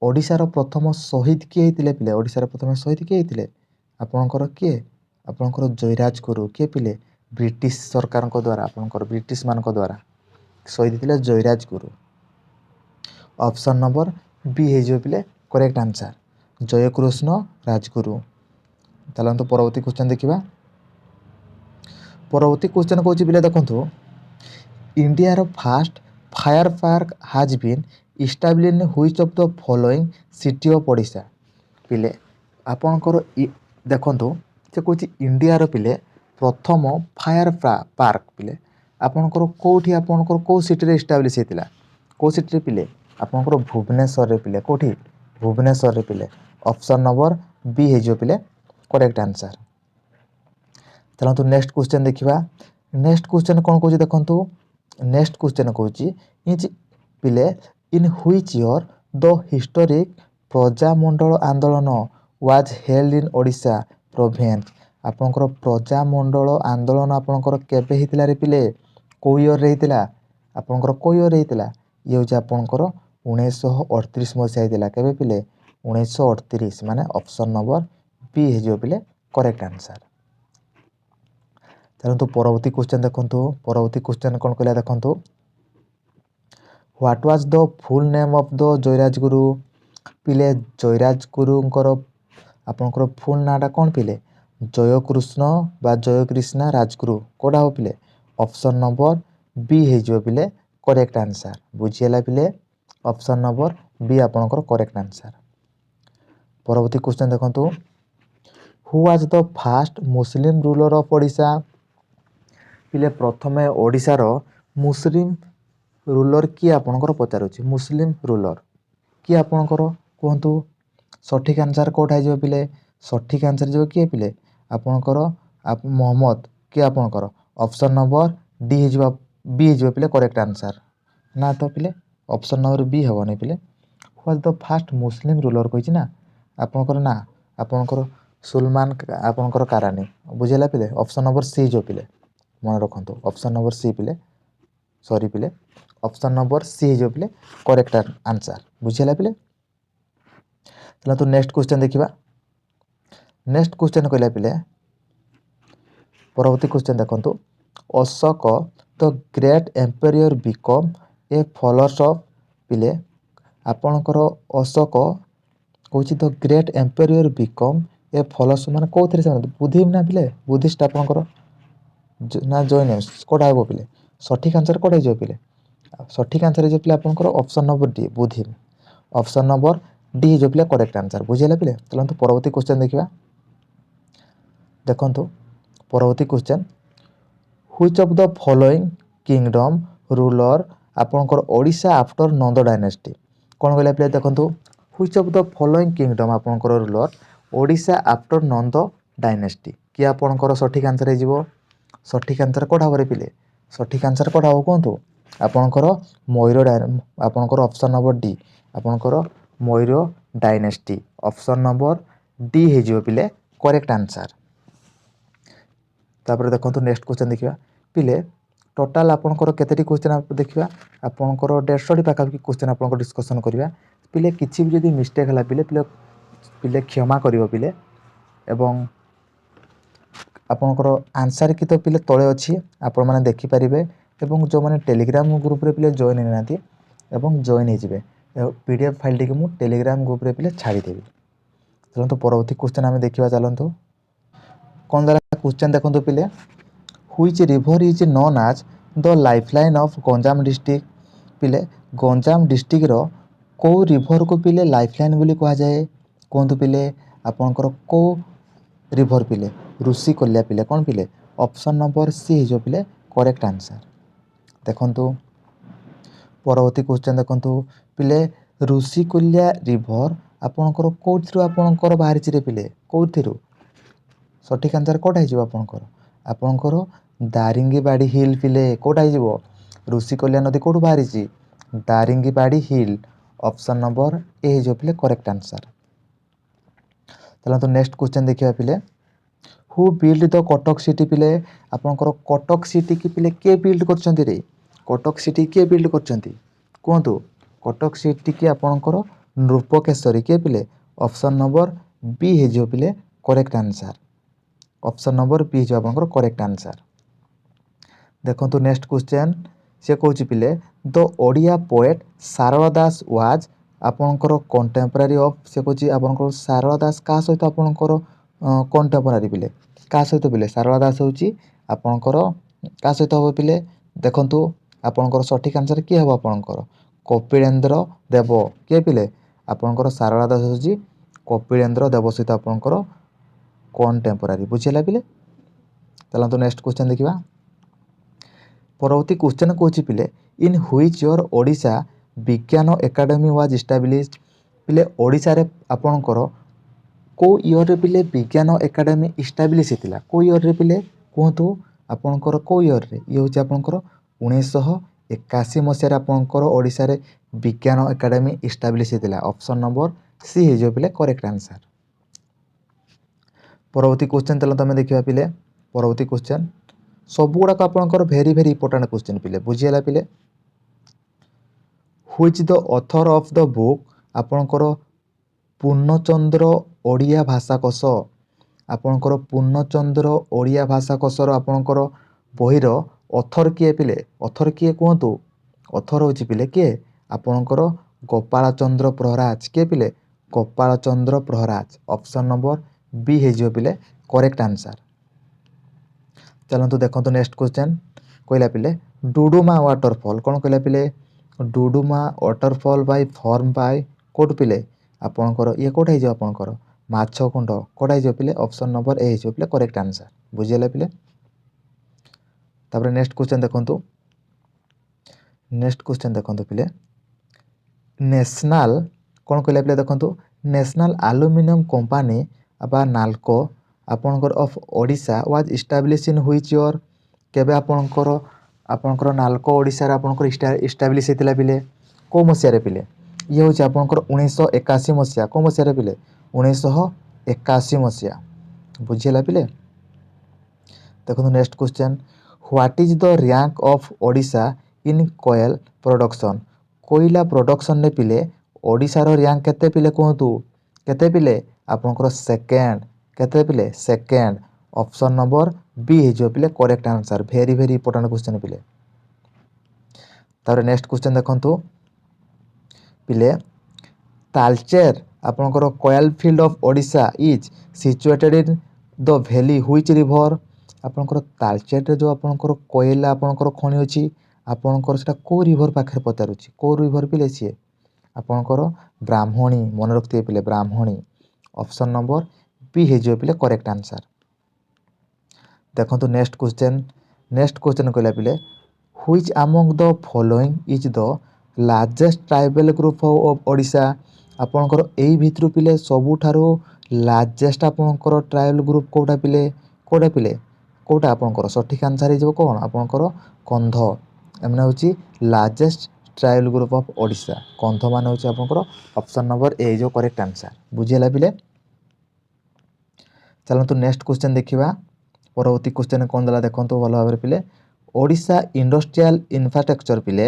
ओडिशा रो प्रथम शहीद किए हेतिले पिले ओडिशा रो प्रथम शहीद किए हेतिले आपनकर किए आपनकर जयराज गुरु किए पिले ब्रिटिश सरकार को द्वारा आपनकर ब्रिटिश मान को द्वारा शहीद हेतिले जयराज गुरु ऑप्शन नंबर बी हे जो पिले करेक्ट आंसर जयकृष्ण राजगुरु। चलंतु परवर्ती क्वेश्चन देखिबा परवर्ती क्वेश्चन कौन पिले देखो इंडियार first fire park has been establish in which of the following city of Odisha पिले आपणकर देखो से कौन इंडियार पिले प्रथम फायर पार्क पिले आपणकर कौटी आपणकर कौ सिटी इस्टाब्लिश होता कौ सिटी पिले आपणकर भुवनेश्वर पिले कौटी भुवनेश्वर पिले ऑप्शन नंबर बी हो पिले करेक्ट आंसर। चलतु नेक्स्ट क्वेश्चन देखा नेक्स्ट क्वेश्चन कौन कौन देखो नेक्स्ट क्वेश्चन कौन पिले in which year the historic Prajamandal Andolan was held in Odisha province आपणकर प्रजामंडल आंदोलन आपणकर केबे हितला रे पिले को ईयर रे हितला आपणकर को ईयर रे हितला ये होची आपणकर 1938 मसिया हितला केबे पिले 1938 माने ऑप्शन नंबर बी हे पिले करेक्ट आंसर। चलतु परवर्ती क्वेश्चन देखो परवर्ती क्वेश्चन कौन कहला देखो what was the full name of the Jayrajguru पिले जयराजगुरुंकर आपणकर फुल नाटा कौन पिले जयकृष्ण बा जयकृष्णा राजगुरु कोडा हो पिले ऑप्शन नंबर बी हो पिले करेक्ट आंसर बुझीला पिले ऑप्शन नंबर बी आपणकर करेक्ट आंसर। परवर्ती क्वेश्चन देखो who was the fast Muslim ruler of Odisha पिले प्रथमे ओडिशार मुस्लिम रूलर किए आपणकर पचारुछि मुस्लिम रूलर किए आपणकर कहतु सठिक आंसर कोटा हो पिले सठिक आंसर जो किए पिले आपणकर मोहम्मद किए आपणकर ऑप्शन नंबर डी हो बी हो पिले करेक्ट आंसर ना तो पिले ऑप्शन नंबर बी हेनी पिले who was the fast Muslim ruler कही ना आपणकर ना आपणकर सुलमान आपणकर कारानी बुझेला पिले ऑप्शन नंबर सी जो पिले मन रखु ऑप्शन नंबर सी पिले सॉरी पिले ऑप्शन नंबर सी जो पिले करेक्ट आंसर बुझेला पिले। चलो तो नेक्स्ट क्वेश्चन देखिबा नेक्स्ट क्वेश्चन कहला पिले परवर्ती क्वेश्चन देखो Ashoka the great empire become a followers of पिले आपणकर अशोक कौन the great empire become a followers माने कौन से बुद्धिम ना पिले बुद्धिस्ट आपणकर ना जैन कौटा हे पिले सठिक आंसर कौटा हो पिले सठिक आंसर हो पिले आपणकर ऑप्शन नंबर डी बुद्धिम ऑप्शन नंबर डी जो पिले करेक्ट आंसर बुझेला पिले। चलते परवर्ती क्वेश्चन देखा देखो परवर्ती question which of the following kingdom ruler आपणकर ओडिशा आफ्टर नंद डायनेस्टी कौन कहला पिले देखो which of the following kingdom आपणकर रूलर ओडिशा आफ्टर नंद डायनेस्टी कि आपणकर सठिक आंसर हो सठिक आंसर कौटा हे पिले सठिक आंसर कौटा हो कहतु आपणकर मयूर आपणकर ऑप्शन नंबर डी आपणकर मयूर डायनेस्टी ऑप्शन नंबर डी हो पिले करेक्ट आंसर। तापर देखो नेक्स्ट क्वेश्चन देखा पिले टोटाल आपणकर केतेटी क्वेश्चन देखा आपणकर 150 पाखापाखि क्वेश्चन आपणकर डिस्कसन करवा पिले किसी भी जदि मिस्टेक है पिले पिले पिले क्षमा करिवो पिले एवं आपणकर आंसर की तो पिले तले अच्छी आपण मैंने देखिपारे एवं जो मैंने टेलीग्राम ग्रुप रे पिले जॉइन होना एवं जॉइन हो पीडीएफ फाइल टी मुझे टेलीग्राम ग्रुप रे पिले छाड़ीदेवी। चलते परवर्ती क्वेश्चन आम देखा चलतु कौन द्वारा क्वेश्चन देखो पिले which river is known as the lifeline of Ganjam district पिले गंजाम डिस्ट्रिक्ट रो कौ रिवर को पिले लाइफलाइन बोली कहा जाए कहतु पिले आपणकर कौ रिवर पिले ऋषि कल्या पिले कौन पिले ऑप्शन नंबर सी जो पिले करेक्ट आंसर। देखंतु परवर्ती क्वेश्चन देखंतु पिले ऋषि कल्या रिवर आपणकर कौथि आपणकर बाहरी रे पिले कौथि सठिक आंसर कौटा हो आपणकर दारिंगीबाड़ी हिल पिले कौटा हो ऋषि कल्या नदी कौटू बाहरी दारिंगीबाड़ी हिल ऑप्शन नंबर ए जो पिले करेक्ट आंसर। चलते नेक्स्ट क्वेश्चन देखा पिले who build the Cuttack city पिले आपणकर कटक सिटी की पिले के बिल्ड करछंती रे कटक सिटी के बिल्ड करछंती कहतु कटक सिटी की आपणकर नृपकेशरी के पिले ऑप्शन नंबर बी हो पिले correct answer option number B जो आपणकर करेक्ट आंसर। देखंतु नेक्स्ट क्वेश्चन से कहूँ पिले the Odia poet Sarala Das was आपणकर कंटेम्परारी ऑफ से कहूँ आपणकर सारला दास क्या सहित आपणकर कंटेम्परारी पिले क्या सहित पिले सारला दास हूँ ଆପଣଙ୍କର କାହା ସହିତ ହେବ ପିଲେ ଦେଖନ୍ତୁ ଆପଣଙ୍କର ସଠିକ୍ ଆନ୍ସର କିଏ ହେବ ଆପଣଙ୍କର କପିଳେନ୍ଦ୍ର ଦେବ କିଏ ପିଲେ ଆପଣଙ୍କର ସାରଳା ଦାସ ହେଉଛି କପିଳେନ୍ଦ୍ର ଦେବ ସହିତ ଆପଣଙ୍କର କଣ୍ଟେମ୍ପୋରାରୀ ବୁଝିଲା ପିଲେ। ଚାଲନ୍ତୁ ନେକ୍ସଟ କ୍ୱେଶ୍ଚନ୍ ଦେଖିବା। ପରବର୍ତ୍ତୀ କ୍ୱେଶ୍ଚନ୍ କହୁଛି ପିଲେ ଇନ୍ ହୁଇଚ୍ ଇୟର୍ ଓଡ଼ିଶା ବିଜ୍ଞାନ ଏକାଡେମୀ ୱାଜ୍ ଇଷ୍ଟାବ୍ଲିଶ୍ଡ ପିଲେ ଓଡ଼ିଶାରେ ଆପଣଙ୍କର କେଉଁ ଇୟର୍ରେ ପିଲେ ବିଜ୍ଞାନ ଏକାଡେମୀ ଇଷ୍ଟାବ୍ଲିଶ୍ ହେଇଥିଲା କେଉଁ ଇୟର୍ରେ ପିଲେ କୁହନ୍ତୁ ଆପଣଙ୍କର କେଉଁ ଇୟର୍ରେ ଇଏ ହେଉଛି ଆପଣଙ୍କର 1981 ମସିହାରେ ଆପଣଙ୍କର ଓଡ଼ିଶାରେ ବିଜ୍ଞାନ ଏକାଡେମୀ ଇଷ୍ଟାବ୍ଲିଶ୍ ହେଇଥିଲା। ଅପସନ୍ ନମ୍ବର ସି ହେଇଯିବ ପିଲେ କରେକ୍ଟ ଆନ୍ସର। ପରବର୍ତ୍ତୀ କ୍ୱେଶ୍ଚନ୍ ଚାଲନ୍ତୁ ଆମେ ଦେଖିବା ପିଲେ ପରବର୍ତ୍ତୀ କ୍ୱେଶ୍ଚନ୍ ସବୁଗୁଡ଼ାକ ଆପଣଙ୍କର ଭେରି ଭେରି ଇମ୍ପୋର୍ଟାଣ୍ଟ କ୍ୱେଶ୍ଚନ୍ ପିଲେ ବୁଝିହେଲା ପିଲେ। Which the author of the book ଆପଣଙ୍କର ପୂର୍ଣ୍ଣଚନ୍ଦ୍ର ଓଡ଼ିଆ ଭାଷାକୋଷ ଆପଣଙ୍କର ପୂର୍ଣ୍ଣଚନ୍ଦ୍ର ଓଡ଼ିଆ ଭାଷାକୋଷର ଆପଣଙ୍କର ବହିର ଅଥର କିଏ ପିଲେ ଅଥର କିଏ କୁହନ୍ତୁ ଅଥର ହେଉଛି ପିଲେ କିଏ ଆପଣଙ୍କର ଗୋପାଳ ଚନ୍ଦ୍ର ପ୍ରହରାଜ କିଏ ପିଲେ Gopal Chandra Praharaj. Option number B ହେଇଯିବ ପିଲେ କରେକ୍ଟ ଆନ୍ସର। ଚାଲନ୍ତୁ ଦେଖନ୍ତୁ ନେକ୍ସଟ କ୍ୱେଶ୍ଚନ୍ କହିଲା ପିଲେ ଡୁଡୁମା ୱାଟରଫଲ୍ କ'ଣ କହିଲା ପିଲେ ଡୁଡୁମା ୱାଟରଫଲ୍ ବାଇ ଫର୍ମ ବାଇ କେଉଁଠୁ ପିଲେ ଆପଣଙ୍କର ଇଏ କେଉଁଟା ହେଇଯିବ ଆପଣଙ୍କର ମାଛ କୁଣ୍ଡ କେଉଁଟା ହେଇଯିବ ପିଲେ ଅପସନ୍ ନମ୍ବର ଏ ହେଇଯିବ ପିଲେ କରେକ୍ଟ ଆନ୍ସର ବୁଝିହେଲା ପିଲେ। ତାପରେ ନେକ୍ସଟ କ୍ୱେଶ୍ଚନ୍ ଦେଖନ୍ତୁ ପିଲେ ନ୍ୟାସନାଲ କ'ଣ କହିଲା ପିଲେ ଦେଖନ୍ତୁ ନ୍ୟାସନାଲ ଆଲୁମିନିୟମ କମ୍ପାନୀ ବା ନାଲକୋ ଆପଣଙ୍କର of Odisha was establish in which year କେବେ ଆପଣଙ୍କର ନାଲକୋ ଓଡ଼ିଶାରେ ଆପଣଙ୍କର ଇଷ୍ଟାବ୍ଲିଶ୍ ହେଇଥିଲା ପିଲେ କେଉଁ ମସିହାରେ ପିଲେ ଇଏ ହେଉଛି ଆପଣଙ୍କର 1981 ମସିହା କେଉଁ ମସିହାରେ ପିଲେ 1981 ମସିହା ବୁଝିହେଲା ପିଲେ। ଦେଖନ୍ତୁ next question what is the rank of Odisha in Koel production କୋଇଲା ପ୍ରଡକ୍ସନରେ ପିଲେ ଓଡ଼ିଶାର ର୍ୟାଙ୍କ କେତେ ପିଲେ କୁହନ୍ତୁ କେତେ ପିଲେ ଆପଣଙ୍କର ସେକେଣ୍ଡ କେତେ ପିଲେ ସେକେଣ୍ଡ। ଅପସନ୍ ନମ୍ବର ବି ହେଇଯିବ ପିଲେ correct answer very very important question ପିଲେ। ତାପରେ ନେକ୍ସଟ କ୍ୱେଶ୍ଚନ୍ ଦେଖନ୍ତୁ ପିଲେ ତାଲଚେର ଆପଣଙ୍କର Koel field of Odisha is situated in the valley which river ଆପଣଙ୍କର ତାଲଚେରରେ ଯେଉଁ ଆପଣଙ୍କର କୋଇଲା ଆପଣଙ୍କର ଖଣି ଅଛି ଆପଣଙ୍କର ସେଟା କେଉଁ ରିଭର ପାଖରେ ପଚାରୁଛି କେଉଁ ରିଭର ପିଲେ ସିଏ ଆପଣଙ୍କର ବ୍ରାହ୍ମଣୀ ମନେ ରଖିଥିବେ ପିଲେ ବ୍ରାହ୍ମଣୀ। ଅପସନ୍ ନମ୍ବର ବି ହେଇଯିବ ପିଲେ କରେକ୍ଟ ଆନ୍ସର। ଦେଖନ୍ତୁ ନେକ୍ସଟ କ୍ୱେଶ୍ଚନ୍ କହିଲା ପିଲେ which ଆମଙ୍ଗ the following is the largest tribal group of Odisha ଆପଣଙ୍କର ଏଇ ଭିତରୁ ପିଲେ ସବୁଠାରୁ ଲାର୍ଜେଷ୍ଟ ଆପଣଙ୍କର ଟ୍ରାଇବାଲ ଗ୍ରୁପ କେଉଁଟା ପିଲେ କେଉଁଟା ଆପଣଙ୍କର ସଠିକ୍ ଆନ୍ସର ହେଇଯିବ କ'ଣ ଆପଣଙ୍କର କନ୍ଧ ଏମାନେ ହେଉଛି largest tribal group of Odisha Kandha ମାନେ ହେଉଛି ଆପଣଙ୍କର ଅପସନ୍ ନମ୍ବର ଏ ହେଇଯିବ କରେକ୍ଟ ଆନ୍ସର ବୁଝିହେଲା ପିଲେ। ଚାଲନ୍ତୁ ନେକ୍ସଟ କ୍ୱେଶ୍ଚନ୍ ଦେଖିବା ପରବର୍ତ୍ତୀ କ୍ୱେଶ୍ଚନ୍ କ'ଣ ଦେଲା ଦେଖନ୍ତୁ ଭଲ ଭାବରେ ପିଲେ ଓଡ଼ିଶା ଇଣ୍ଡଷ୍ଟ୍ରିଆଲ ଇନଫ୍ରାଷ୍ଟ୍ରକ୍ଚର ପିଲେ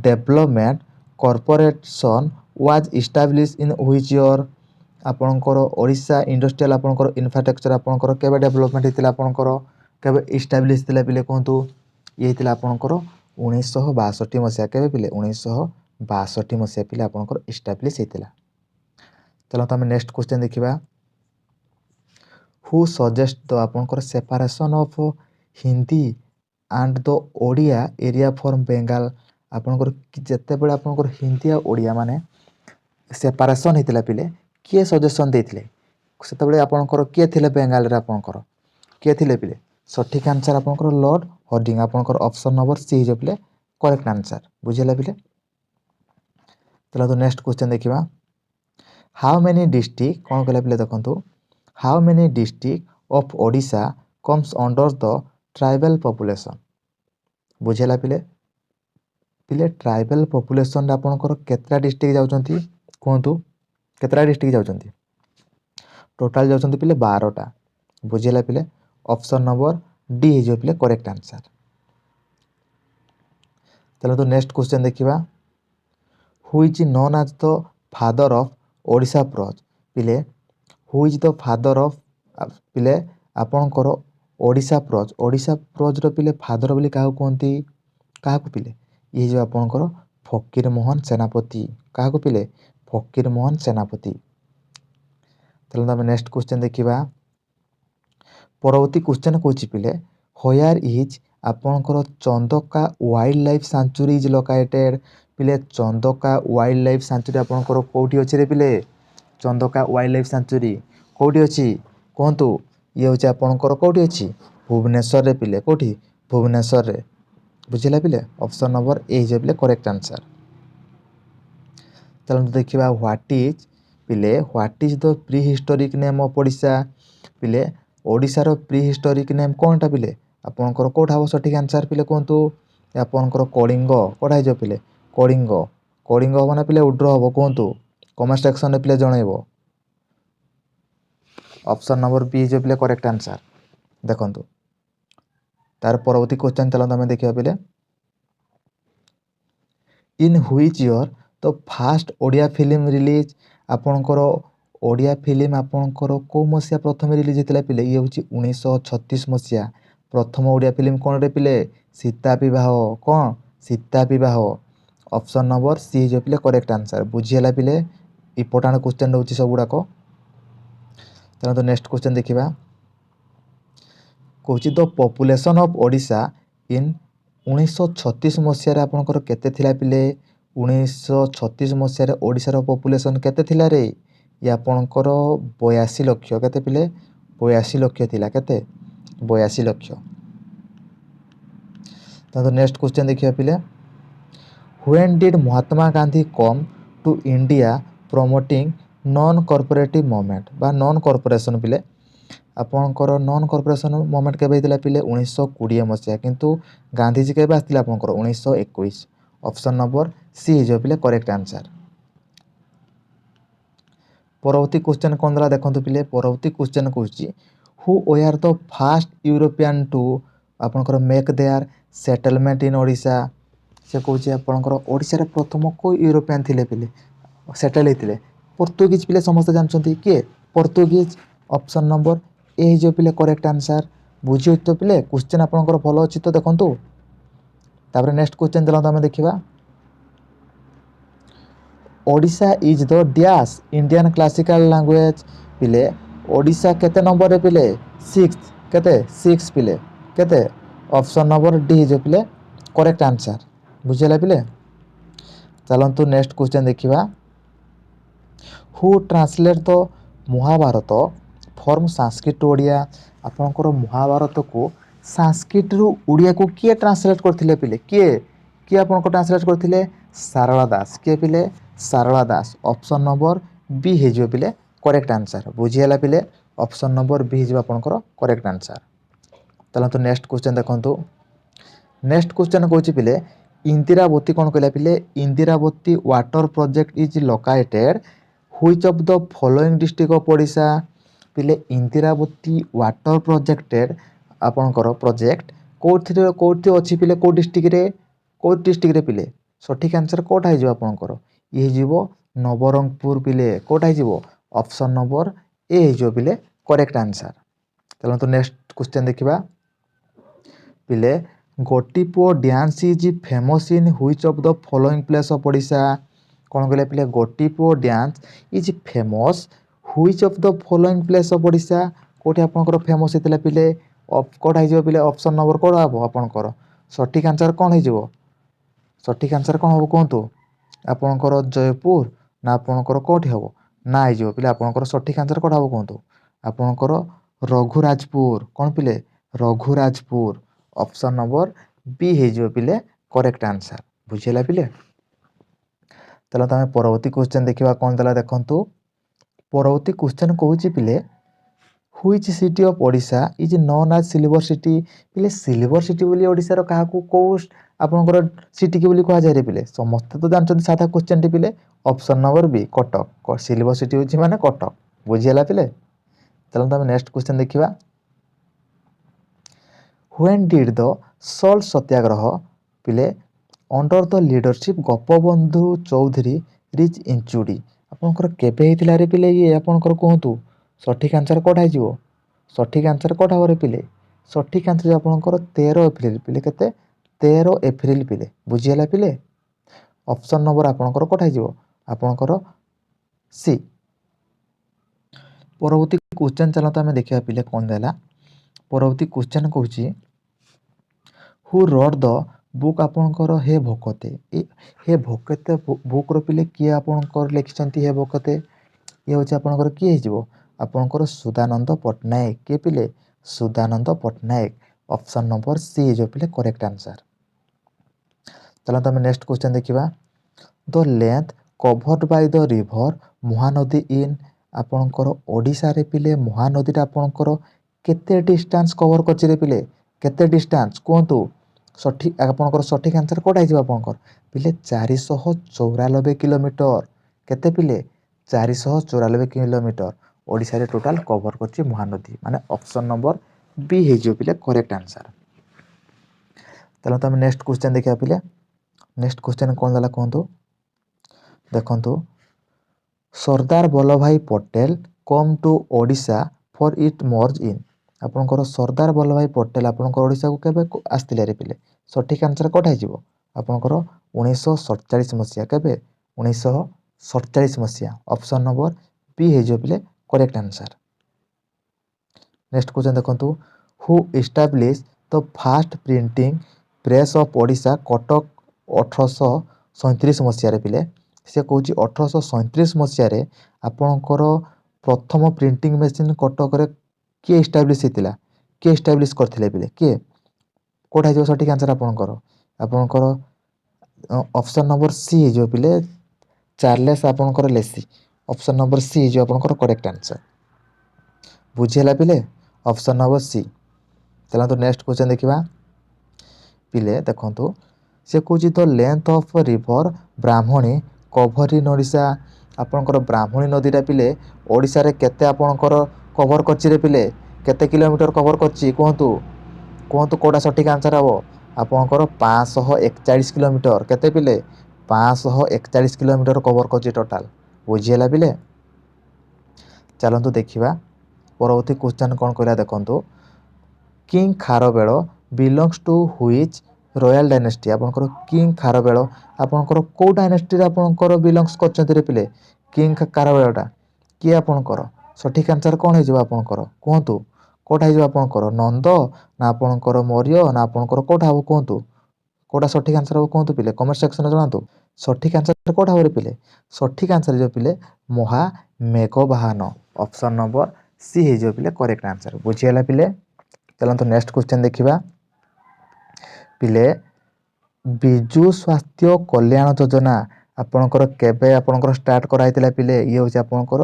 development corporation was establish in which year ଆପଣଙ୍କର ଓଡ଼ିଶା ଇଣ୍ଡଷ୍ଟ୍ରିଆଲ ଆପଣଙ୍କର ଇନଫ୍ରାଷ୍ଟ୍ରକ୍ଚର ଆପଣଙ୍କର କେବେ ଡେଭଲପମେଣ୍ଟ ହେଇଥିଲା ଆପଣଙ୍କର କେବେ ଇଷ୍ଟାବ୍ଲିଶ୍ ଥିଲା ପିଲେ କୁହନ୍ତୁ ଇଏ ହେଇଥିଲା ଆପଣଙ୍କର 1962 ମସିହା କେବେ ପିଲେ 1962 ମସିହା ପିଲେ ଆପଣଙ୍କର ଇଷ୍ଟାବ୍ଲିଶ୍ ହେଇଥିଲା। ଚାଲନ୍ତୁ ଆମେ ନେକ୍ସଟ କ୍ୱେଶ୍ଚନ୍ ଦେଖିବା ହୁ ସଜେଷ୍ଟ ଦ ଆପଣଙ୍କର separation of Hindi and the Odia area from Bengal ଆପଣଙ୍କର ଯେତେବେଳେ ଆପଣଙ୍କର ହିନ୍ଦୀ ଆଉ ଓଡ଼ିଆ ମାନେ ସେପାରେସନ୍ ହେଇଥିଲା ପିଲେ କିଏ ସଜେସନ୍ ଦେଇଥିଲେ ସେତେବେଳେ ଆପଣଙ୍କର କିଏ ଥିଲେ ବେଙ୍ଗାଲରେ ଆପଣଙ୍କର କିଏ ଥିଲେ ପିଲେ ସଠିକ୍ ଆନ୍ସର ଆପଣଙ୍କର ଲର୍ଡ ହର୍ଡିଂ ଆପଣଙ୍କର ଅପସନ୍ ନମ୍ବର ସି ହେଇଯିବ ପିଲେ କରେକ୍ଟ ଆନ୍ସର ବୁଝିହେଲା ପିଲେ। ତାହେଲେ ନେକ୍ସଟ କ୍ୱେଶ୍ଚନ୍ ଦେଖିବା ହାଉ ମେନି ଡିଷ୍ଟ୍ରିକ୍ଟ କ'ଣ କହିଲା ପିଲେ ଦେଖନ୍ତୁ how many district of Odisha comes under the tribal population ବୁଝିହେଲା ପିଲେ ଟ୍ରାଇବାଲ ପପୁଲେସନରେ ଆପଣଙ୍କର କେତେଟା ଡିଷ୍ଟ୍ରିକ୍ଟ ଯାଉଛନ୍ତି କୁହନ୍ତୁ କେତେଟା ଡିଷ୍ଟ୍ରିକ୍ଟ ଯାଉଛନ୍ତି ଟୋଟାଲ ଯାଉଛନ୍ତି ପିଲେ 12ଟା ବୁଝିହେଲା ପିଲେ ଅପସନ୍ ନମ୍ବର ଡି ହେଇଯିବ ପିଲେ କରେକ୍ଟ ଆନ୍ସର। ତାହେଲେ ନେକ୍ସଟ କ୍ୱେଶ୍ଚନ୍ ଦେଖିବା which known as the father of Odisha prose ପିଲେ ହୁଇଚ୍ ଦ ଫାଦର ଅଫ୍ ପିଲେ ଆପଣଙ୍କର ଓଡ଼ିଶା ପ୍ରୋଜ୍ର ପିଲେ ଫାଦର ବୋଲି କାହାକୁ କୁହନ୍ତି କାହାକୁ ପିଲେ ଇଏ ହେଇଯିବ ଆପଣଙ୍କର ଫକୀର ମୋହନ ସେନାପତି କାହାକୁ ପିଲେ ଫକୀର ମୋହନ ସେନାପତି। ତାହେଲେ ଆମେ ନେକ୍ସଟ କ୍ୱେଶ୍ଚନ୍ ଦେଖିବା ପରବର୍ତ୍ତୀ କ୍ୱେଶ୍ଚନ୍ କହୁଛି ପିଲେ হোয়ার ইଜ୍ ଆପଣଙ୍କର Chandaka wildlife sanctuary is located. ପିଲେ ଚନ୍ଦକା ୱାଇଲ୍ଡ ଲାଇଫ୍ ସାଞ୍ଚୁରୀ ଆପଣଙ୍କର କେଉଁଠି ଅଛି ରେ ପିଲେ? ଚନ୍ଦକା ୱାଇଲ୍ଡ ଲାଇଫ୍ ସାଞ୍ଚୁରୀ କେଉଁଠି ଅଛି କୁହନ୍ତୁ? ଇଏ ହେଉଛି ଆପଣଙ୍କର କେଉଁଠି ଅଛି? ଭୁବନେଶ୍ୱରରେ ପିଲେ। କେଉଁଠି? ଭୁବନେଶ୍ୱରରେ। ବୁଝିଲା ପିଲେ? ଅପସନ୍ ନମ୍ବର ଏ ହେଇଯିବ ପିଲେ କରେକ୍ଟ ଆନ୍ସର୍। ଚାଲନ୍ତୁ ଦେଖିବା ହ୍ୱାଟ୍ ଇଜ୍ ପିଲେ what is the pre historic name of Odisha. ପିଲେ ଓଡ଼ିଶାର ପ୍ରି ହିଷ୍ଟୋରିକ୍ ନେମ୍ କ'ଣଟା ପିଲେ? ଆପଣଙ୍କର କେଉଁଟା ହେବ ସଠିକ୍ ଆନ୍ସର୍ ପିଲେ କୁହନ୍ତୁ? ଆପଣଙ୍କର କଳିଙ୍ଗ। କେଉଁଟା ହେଇଯିବ ପିଲେ? କଳିଙ୍ଗ। କଳିଙ୍ଗ ହେବ ନା ପିଲେ ଉଡ୍ର ହେବ କୁହନ୍ତୁ? କମେଣ୍ଟ ସେକ୍ସନରେ ପିଲେ ଜଣାଇବ। ଅପସନ୍ ନମ୍ବର ବି ହେଇଯିବ ପିଲେ କରେକ୍ଟ ଆନ୍ସର୍। ଦେଖନ୍ତୁ ତାର ପରବର୍ତ୍ତୀ କ୍ୱେଶ୍ଚନ୍ ଚାଲନ୍ତୁ ଆମେ ଦେଖିବା ପିଲେ। In which year the first Odia film release. ଆପଣଙ୍କର ଓଡ଼ିଆ ଫିଲ୍ମ ଆପଣଙ୍କର କେଉଁ ମସିହା ପ୍ରଥମେ ରିଲିଜ୍ ହେଇଥିଲା ପିଲେ? ଇଏ ହେଉଛି 1936 ମସିହା। ପ୍ରଥମ ଓଡ଼ିଆ ଫିଲ୍ମ କ'ଣରେ ପିଲେ? ସୀତା ବିବାହ। କ'ଣ? ସୀତା ବିବାହ। ଅପସନ୍ ନମ୍ବର ସି ହେଇଯିବ ପିଲେ କରେକ୍ଟ ଆନ୍ସର୍। ବୁଝିହେଲା ପିଲେ? ଇମ୍ପୋର୍ଟାଣ୍ଟ କ୍ୱେଶ୍ଚନ୍ ରହୁଛି ସବୁଗୁଡ଼ାକ। ଚାଲନ୍ତୁ ନେକ୍ସଟ କ୍ୱେଶ୍ଚନ୍ ଦେଖିବା। କହୁଛି ଦ ପପୁଲେସନ୍ ଅଫ୍ ଓଡ଼ିଶା ଇନ୍ 1936 ମସିହାରେ ଆପଣଙ୍କର କେତେ ଥିଲା ପିଲେ? 1936 ମସିହାରେ ଓଡ଼ିଶାର ପପୁଲେସନ୍ କେତେ ଥିଲା ରେ? ଇଏ ଆପଣଙ୍କର 82 ଲକ୍ଷ। କେତେ ପିଲେ? 82 ଲକ୍ଷ ଥିଲା। କେତେ? 82 ଲକ୍ଷ। ତାହେଲେ ନେକ୍ସଟ କ୍ୱେଶ୍ଚନ୍ ଦେଖିବା ପିଲେ। When did Mahatma Gandhi come to India promoting non cooperative movement ବା ନନ୍ କର୍ପୋରେସନ୍ ପିଲେ? ଆପଣଙ୍କର ନନ୍ କର୍ପୋରେସନ୍ ମୁଭମେଣ୍ଟ କେବେ ହେଇଥିଲା ପିଲେ? 1920 ମସିହା। କିନ୍ତୁ ଗାନ୍ଧିଜୀ କେବେ ଆସିଥିଲେ ଆପଣଙ୍କର? 1921। ଅପସନ୍ ନମ୍ବର ସି ହେଇଯିବ ପିଲେ କରେକ୍ଟ ଆନ୍ସର୍। ପରବର୍ତ୍ତୀ କ୍ୱେଶ୍ଚନ୍ କ'ଣ ଦେଲା ଦେଖନ୍ତୁ ପିଲେ। ପରବର୍ତ୍ତୀ କ୍ୱେଶ୍ଚନ୍ କହୁଛି who were the first European to ଆପଣଙ୍କର make their settlement in Odisha. ସେ କହୁଛି ଆପଣଙ୍କର ଓଡ଼ିଶାରେ ପ୍ରଥମ କେଉଁ ୟୁରୋପିଆନ୍ ଥିଲେ ପିଲେ ସେଟେଲ୍ ହେଇଥିଲେ? ପର୍ତ୍ତୁଗୀଜ ପିଲେ ସମସ୍ତେ ଜାଣିଛନ୍ତି। କିଏ? ପର୍ତ୍ତୁଗୀଜ। ଅପସନ୍ ନମ୍ବର ଏ ହେଇଯିବ ପିଲେ କରେକ୍ଟ ଆନ୍ସର୍। ବୁଝିହେଉଛି ତ ପିଲେ? କ୍ୱେଶ୍ଚନ୍ ଆପଣଙ୍କର ଭଲ ଅଛି ତ ଦେଖନ୍ତୁ। ତାପରେ ନେକ୍ସଟ କ୍ୱେଶ୍ଚନ୍ ଚାଲନ୍ତୁ ଆମେ ଦେଖିବା। Odisha is the dash Indian classical language. ପିଲେ ଓଡ଼ିଶା କେତେ ନମ୍ବରରେ ପିଲେ? 6th। କେତେ? 6 ପିଲେ। କେତେ? ଅପସନ୍ ନମ୍ବର ଡି ହେଇଯିବ ପିଲେ କରେକ୍ଟ ଆନ୍ସର୍। ବୁଝିହେଲା ପିଲେ? ଚାଲନ୍ତୁ ନେକ୍ସଟ କ୍ୱେଶ୍ଚନ୍ ଦେଖିବା। ହୁ ଟ୍ରାନ୍ସଲେଟ୍ ଦ ମହାଭାରତ ଫର୍ମ ସାଂସ୍କ୍ରିଟ ଟୁ ଓଡ଼ିଆ। ଆପଣଙ୍କର ମହାଭାରତକୁ ସାଂସ୍କ୍ରିଟରୁ ଓଡ଼ିଆକୁ କିଏ ଟ୍ରାନ୍ସଲେଟ୍ କରିଥିଲେ ପିଲେ? କିଏ? କିଏ ଆପଣଙ୍କ ଟ୍ରାନ୍ସଲେଟ୍ କରିଥିଲେ? ସାରଳା ଦାସ। କିଏ ପିଲେ? Sarala Das. Option number B ହେଇଯିବ ପିଲେ କରେକ୍ଟ ଆନ୍ସର୍। ବୁଝିହେଲା ପିଲେ? ଅପସନ୍ ନମ୍ବର ବି ହେଇଯିବ ଆପଣଙ୍କର କରେକ୍ଟ ଆନ୍ସର୍। ଚାଲନ୍ତୁ ନେକ୍ସଟ କ୍ୱେଶ୍ଚନ୍ ଦେଖନ୍ତୁ। ନେକ୍ସଟ କ୍ୱେଶ୍ଚନ୍ କହୁଛି ପିଲେ ଇନ୍ଦିରାବତୀ କ'ଣ କହିଲା ପିଲେ? Indravati water project is located which of the following district of Odisha. ପିଲେ ଇନ୍ଦିରାବତୀ ୱାଟର ପ୍ରୋଜେକ୍ଟେଡ୍ ଆପଣଙ୍କର ପ୍ରୋଜେକ୍ଟ କେଉଁଠି ଅଛି ପିଲେ? କେଉଁ ଡିଷ୍ଟ୍ରିକ୍ଟରେ? କେଉଁ ଡିଷ୍ଟ୍ରିକ୍ଟରେ ପିଲେ? ସଠିକ୍ ଆନ୍ସର୍ କେଉଁଟା ହେଇଯିବ ଆପଣଙ୍କର? ଇଏ ହେଇଯିବ ନବରଙ୍ଗପୁର ପିଲେ। କେଉଁଟା ହେଇଯିବ? ଅପସନ୍ ନମ୍ବର ଏ ହେଇଯିବ ପିଲେ କରେକ୍ଟ ଆନ୍ସର୍। ଚାଲନ୍ତୁ ନେକ୍ସଟ କ୍ୱେଶ୍ଚନ୍ ଦେଖିବା। ପିଲେ Gotipua dance is famous in which of the following place of Odisha. କ'ଣ କହିଲେ ପିଲେ? Gotipua dance is famous which of the following place of Odisha. କେଉଁଠି ଆପଣଙ୍କର ଫେମସ୍ ହେଇଥିଲା ପିଲେ? କେଉଁଟା ହେଇଯିବ ପିଲେ? ଅପସନ୍ ନମ୍ବର କେଉଁଟା ହେବ ଆପଣଙ୍କର? ସଠିକ୍ ଆନ୍ସର୍ କ'ଣ ହେଇଯିବ? ସଠିକ୍ ଆନ୍ସର୍ କ'ଣ ହେବ କୁହନ୍ତୁ? ଆପଣଙ୍କର ଜୟପୁର ନା ଆପଣଙ୍କର କେଉଁଠି ହେବ? ନା ହେଇଯିବ ପିଲେ ଆପଣଙ୍କର ସଠିକ୍ ଆନ୍ସର୍ କେଉଁଟା ହେବ କୁହନ୍ତୁ? ଆପଣଙ୍କର ରଘୁରାଜପୁର। କ'ଣ ପିଲେ? ରଘୁରାଜପୁର। ଅପସନ୍ ନମ୍ବର ବି ହେଇଯିବ ପିଲେ କରେକ୍ଟ ଆନ୍ସର୍। ବୁଝିହେଲା ପିଲେ? ତାହେଲେ ଆମେ ପରବର୍ତ୍ତୀ କ୍ୱେଶ୍ଚନ୍ ଦେଖିବା କ'ଣ ଦେଲା ଦେଖନ୍ତୁ। ପରବର୍ତ୍ତୀ କ୍ୱେଶ୍ଚନ୍ କହୁଛି ପିଲେ which city of Odisha is known as silver city. ପିଲେ ସିଲଭର ସିଟି ବୋଲି ଓଡ଼ିଶାର କାହାକୁ କେଉଁ ଆପଣଙ୍କର ସିଟିକି ବୋଲି କୁହାଯାଏ ରେ ପିଲେ? ସମସ୍ତେ ତ ଜାଣିଛନ୍ତି ସାଧା କ୍ୱେଶ୍ଚନ୍ଟି ପିଲେ। Option number B Cuttack. Silver city ହେଉଛି ମାନେ କଟକ। ବୁଝିହେଲା ପିଲେ? ଚାଲନ୍ତୁ ଆମେ ନେକ୍ସଟ କ୍ୱେଶ୍ଚନ୍ ଦେଖିବା। When did the salt Satyagraha ପିଲେ under the leadership Gopabandhu Choudhury reach Inchudi. ଆପଣଙ୍କର କେବେ ହେଇଥିଲା ରେ ପିଲେ? ଇଏ ଆପଣଙ୍କର କୁହନ୍ତୁ। ସଠିକ୍ ଆନ୍ସର୍ କେଉଁଟା ହେଇଯିବ? ସଠିକ୍ ଆନ୍ସର୍ କେଉଁଟା ହେବ ରେ ପିଲେ? ସଠିକ୍ ଆନ୍ସର୍ ଆପଣଙ୍କର 13 ଏପ୍ରିଲ ପିଲେ। କେତେ? 13 ଏପ୍ରିଲ ପିଲେ। ବୁଝିହେଲା ପିଲେ? ଅପସନ୍ ନମ୍ବର ଆପଣଙ୍କର କେଉଁଟା ହେଇଯିବ? ଆପଣଙ୍କର ସି। ପରବର୍ତ୍ତୀ କ୍ୱେଶ୍ଚନ୍ ଚାଲନ୍ତୁ ଆମେ ଦେଖିବା ପିଲେ କ'ଣ ଦେଲା। ପରବର୍ତ୍ତୀ କ୍ୱେଶ୍ଚନ୍ କହୁଛି हु रोड द बुक आपणकर हे भोकते हे भोकते बुक्र पिले किए आपणकर लिखिं हे भोकते ये हूँ आपणकर किए हो आपणकर सुधानंद पट्टनायक किए पिले Sudhananda Pattanayak option number C जो पिले करेक्ट आंसर। चलो तुम नेक्स्ट क्वेश्चन देखा the length covered by the river Mahanadi in आपणकर ओडिशा रे पिले महानदी आपणकर केते डिस्टेंस कवर करछि पिले केते डिस्टेंस कहतु सठिक आपणकर सठिक आंसर कोटा हो आपणकर पिले 494 किलोमीटर केते पिले 494 किलोमीटर ओडिशा रे टोटाल कवर करछि महानदी माने ऑप्शन नंबर बी हे पिले करेक्ट आंसर। चलो तुम नेक्स्ट क्वेश्चन देखा पिले नेक्स्ट क्वेश्चन कौन देला कहतु देखंतु Sardar Vallabh Bhai Patel come to Odisha for it merge in आपणकर सरदार वल्लभ भाई पटेल आपणकर ओडिशा को केबे आस्तिले रे पिले सठिक आंसर कोटा हो आपणकर 1947 मसीहा केबे 1947 मसीहा ऑप्शन नंबर बी हे पिले करेक्ट आंसर। नेक्स्ट क्वेश्चन देखंतु who establish the fast printing press of Odisha Cuttack 1837 मसीह पिले से कौन 1837 मसीह आपणकर प्रथम प्रिंटिंग मेसीन कटक किए एस्टाब्लिश होता किए एस्टाब्लिश करते पिले किए कोटा हो सठिक आंसर आपणकर आपणकर ऑप्शन नंबर सी हो पिले चार्लेस आपणकर लेसी ऑप्शन नंबर सी जो आपणकर करेक्ट आंसर बुझीला पिले ऑप्शन नंबर सी। चलते नेक्स्ट क्वेश्चन देखा पिले देखंतु से कौन the length of river Brahmani cover in Odisha आपणकर ब्राह्मणी नदीटा पिले ओडिशा रे केते आपणकर कवर करछि पिले केते किलोमीटर कवर करछि कहतु कहतु कोटा सठिक आंसर हम आपणकर 541 किलोमीटर केते पिले 541 किलोमीटर कवर करछि टोटाल बुझीला पिले। चलतु देखा परवर्ती क्वेश्चन कौन कहला देखंतु king Kharavela belongs to which royal dynasty आपणकर किंग खारवेल आपणकर को डायनेस्टी आपणकर बिलोंग्स करछन्ती रे पिले किंग खारवेलटा किए आपणकर सठिक आंसर कौन हो आपणकर कहतु कोटा हो आपणकर नंद ना आपणकर मौर्य ना आपणकर कोटा हम कहतु कोटा सठिक आंसर हम कहतु पिले कमेंट सेक्शन जनातु सठिक आंसर कोटा हम पिले सठिक आंसर जो पिले महामेघवाहन ऑप्शन नंबर सी हो पिले करेक्ट आंसर बुझीगला पिले। चलते नेक्स्ट क्वेश्चन देखा पिले विजु स्वास्थ्य कल्याण योजना आपणकर केबे आपणकर स्टार्ट कराइतिला पिले ये होची आपणकर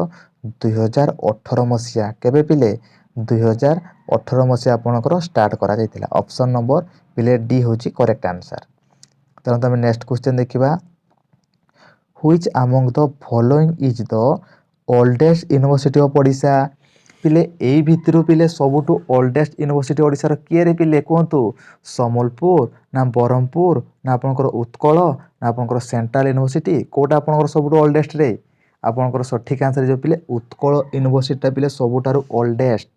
2018 मसीहा केबे पिले 2018 मसीहा आपणकर स्टार्ट करा जाइतिला ऑप्शन नंबर पिले डी होची करेक्ट आंसर। तब हम नेक्स्ट क्वेश्चन देखा which among the following is the oldest university of Odisha पिले एई भितरु पिले सबुठु ओल्डेस्ट यूनिवर्सिटी ओडिशा किए रे पिले कहतु सम्बलपुर ना ब्रह्मपुर ना आपणकर उत्कल ना आपणकर सेंट्रल यूनिवर्सिटी कोटा आपणकर सबुठु ओल्डेस्ट रे आपणकर सठिक आंसर जो पिले उत्कल यूनिवर्सिटी पिले सबुठारु ओल्डेस्ट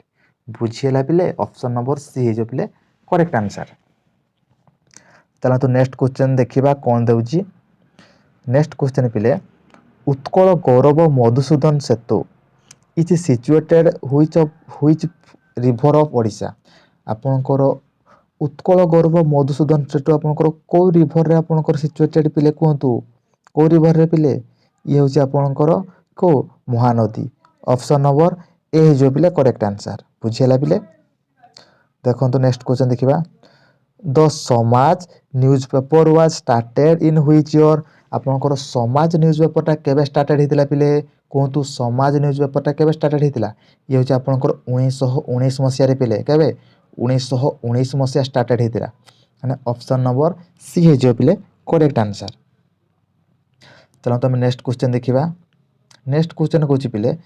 बुझीला पिले ऑप्शन नंबर सी जो पिले करेक्ट आंसर। चलो तो नेक्स्ट क्वेश्चन देखिबा कौन देउची नेक्स्ट क्वेश्चन पिले Utkal Gaurav Madhusudan Setu is situated which river of Odisha आपणकर उत्कल गौरव मधुसूदन सेतु आपणकर को रिवर रे आपणकर सिचुएटेड पिले कहतु को रिवर रे पिले ये होची आपणकर को महानदी ऑप्शन नंबर ए जो पिले करेक्ट आंसर बुझीला पिले। देखंतु नेक्स्ट क्वेश्चन देखिबा द समाज newspaper was started in which year आपणकर समाज न्यूज़पेपरटा केबे स्टार्टेड हितिला पिले कहतु समाज न्यूज़पेपरटा केबे स्टार्टेड हितिला ये होची आपणकर 1919 मसीहा रे पिले केबे 1919 मसीहा स्टार्टेड हितिला माने ऑप्शन नंबर सी हे जो पिले करेक्ट आंसर। चलो तो हम नेक्स्ट क्वेश्चन देखिबा नेक्स्ट क्वेश्चन कहूची पिले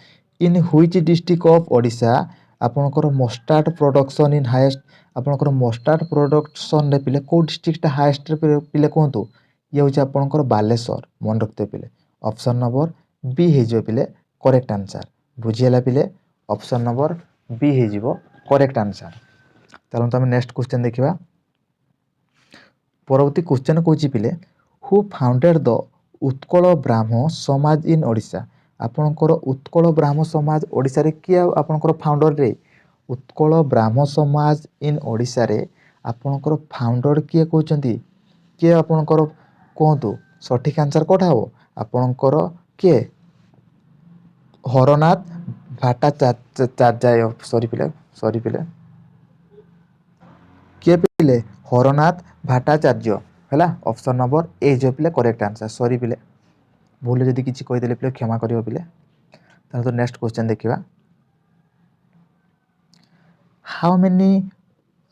in which district of Odisha आपणकर मस्टार्ड प्रोडक्शन इन हाईएस्ट आपणकर मस्टार्ड प्रोडक्शन रे पिले को डिस्ट्रिक्ट हाईएस्ट रे पिले कहतु ये होची आपणकर बालेश्वर मन रखते पिले ऑप्शन नंबर बी हे जो पिले करेक्ट आंसर बुझीला पिले ऑप्शन नंबर बी हे जिवो करेक्ट आंसर। चलो तो हम नेक्स्ट क्वेश्चन देखिबा परवर्ती क्वेश्चन कहूची पिले हु फाउंडेड द उत्कल ब्राह्म समाज इन ओडिशा आपणकर उत्कल ब्राह्म समाज ओडिशा रे किए आपणकर फाउंडर रे उत्कल ब्राह्म समाज इन ओडिशा रे ଆପଣଙ୍କର फाउंडर किए कहते किए आपणकर कहतु सठिक आंसर कौटा हम आपणकर किए हरनाथ भट्टाचार्य सॉरी पिले किए पिले हरनाथ भट्टाचार्य है ऑप्शन नंबर ए जो पिले करेक्ट आंसर सॉरी पिले भूल जदि किसी कहीदेले पिले क्षमा करियो पिले तो नेक्स्ट क्वेश्चन देखिबा हाउ मेनी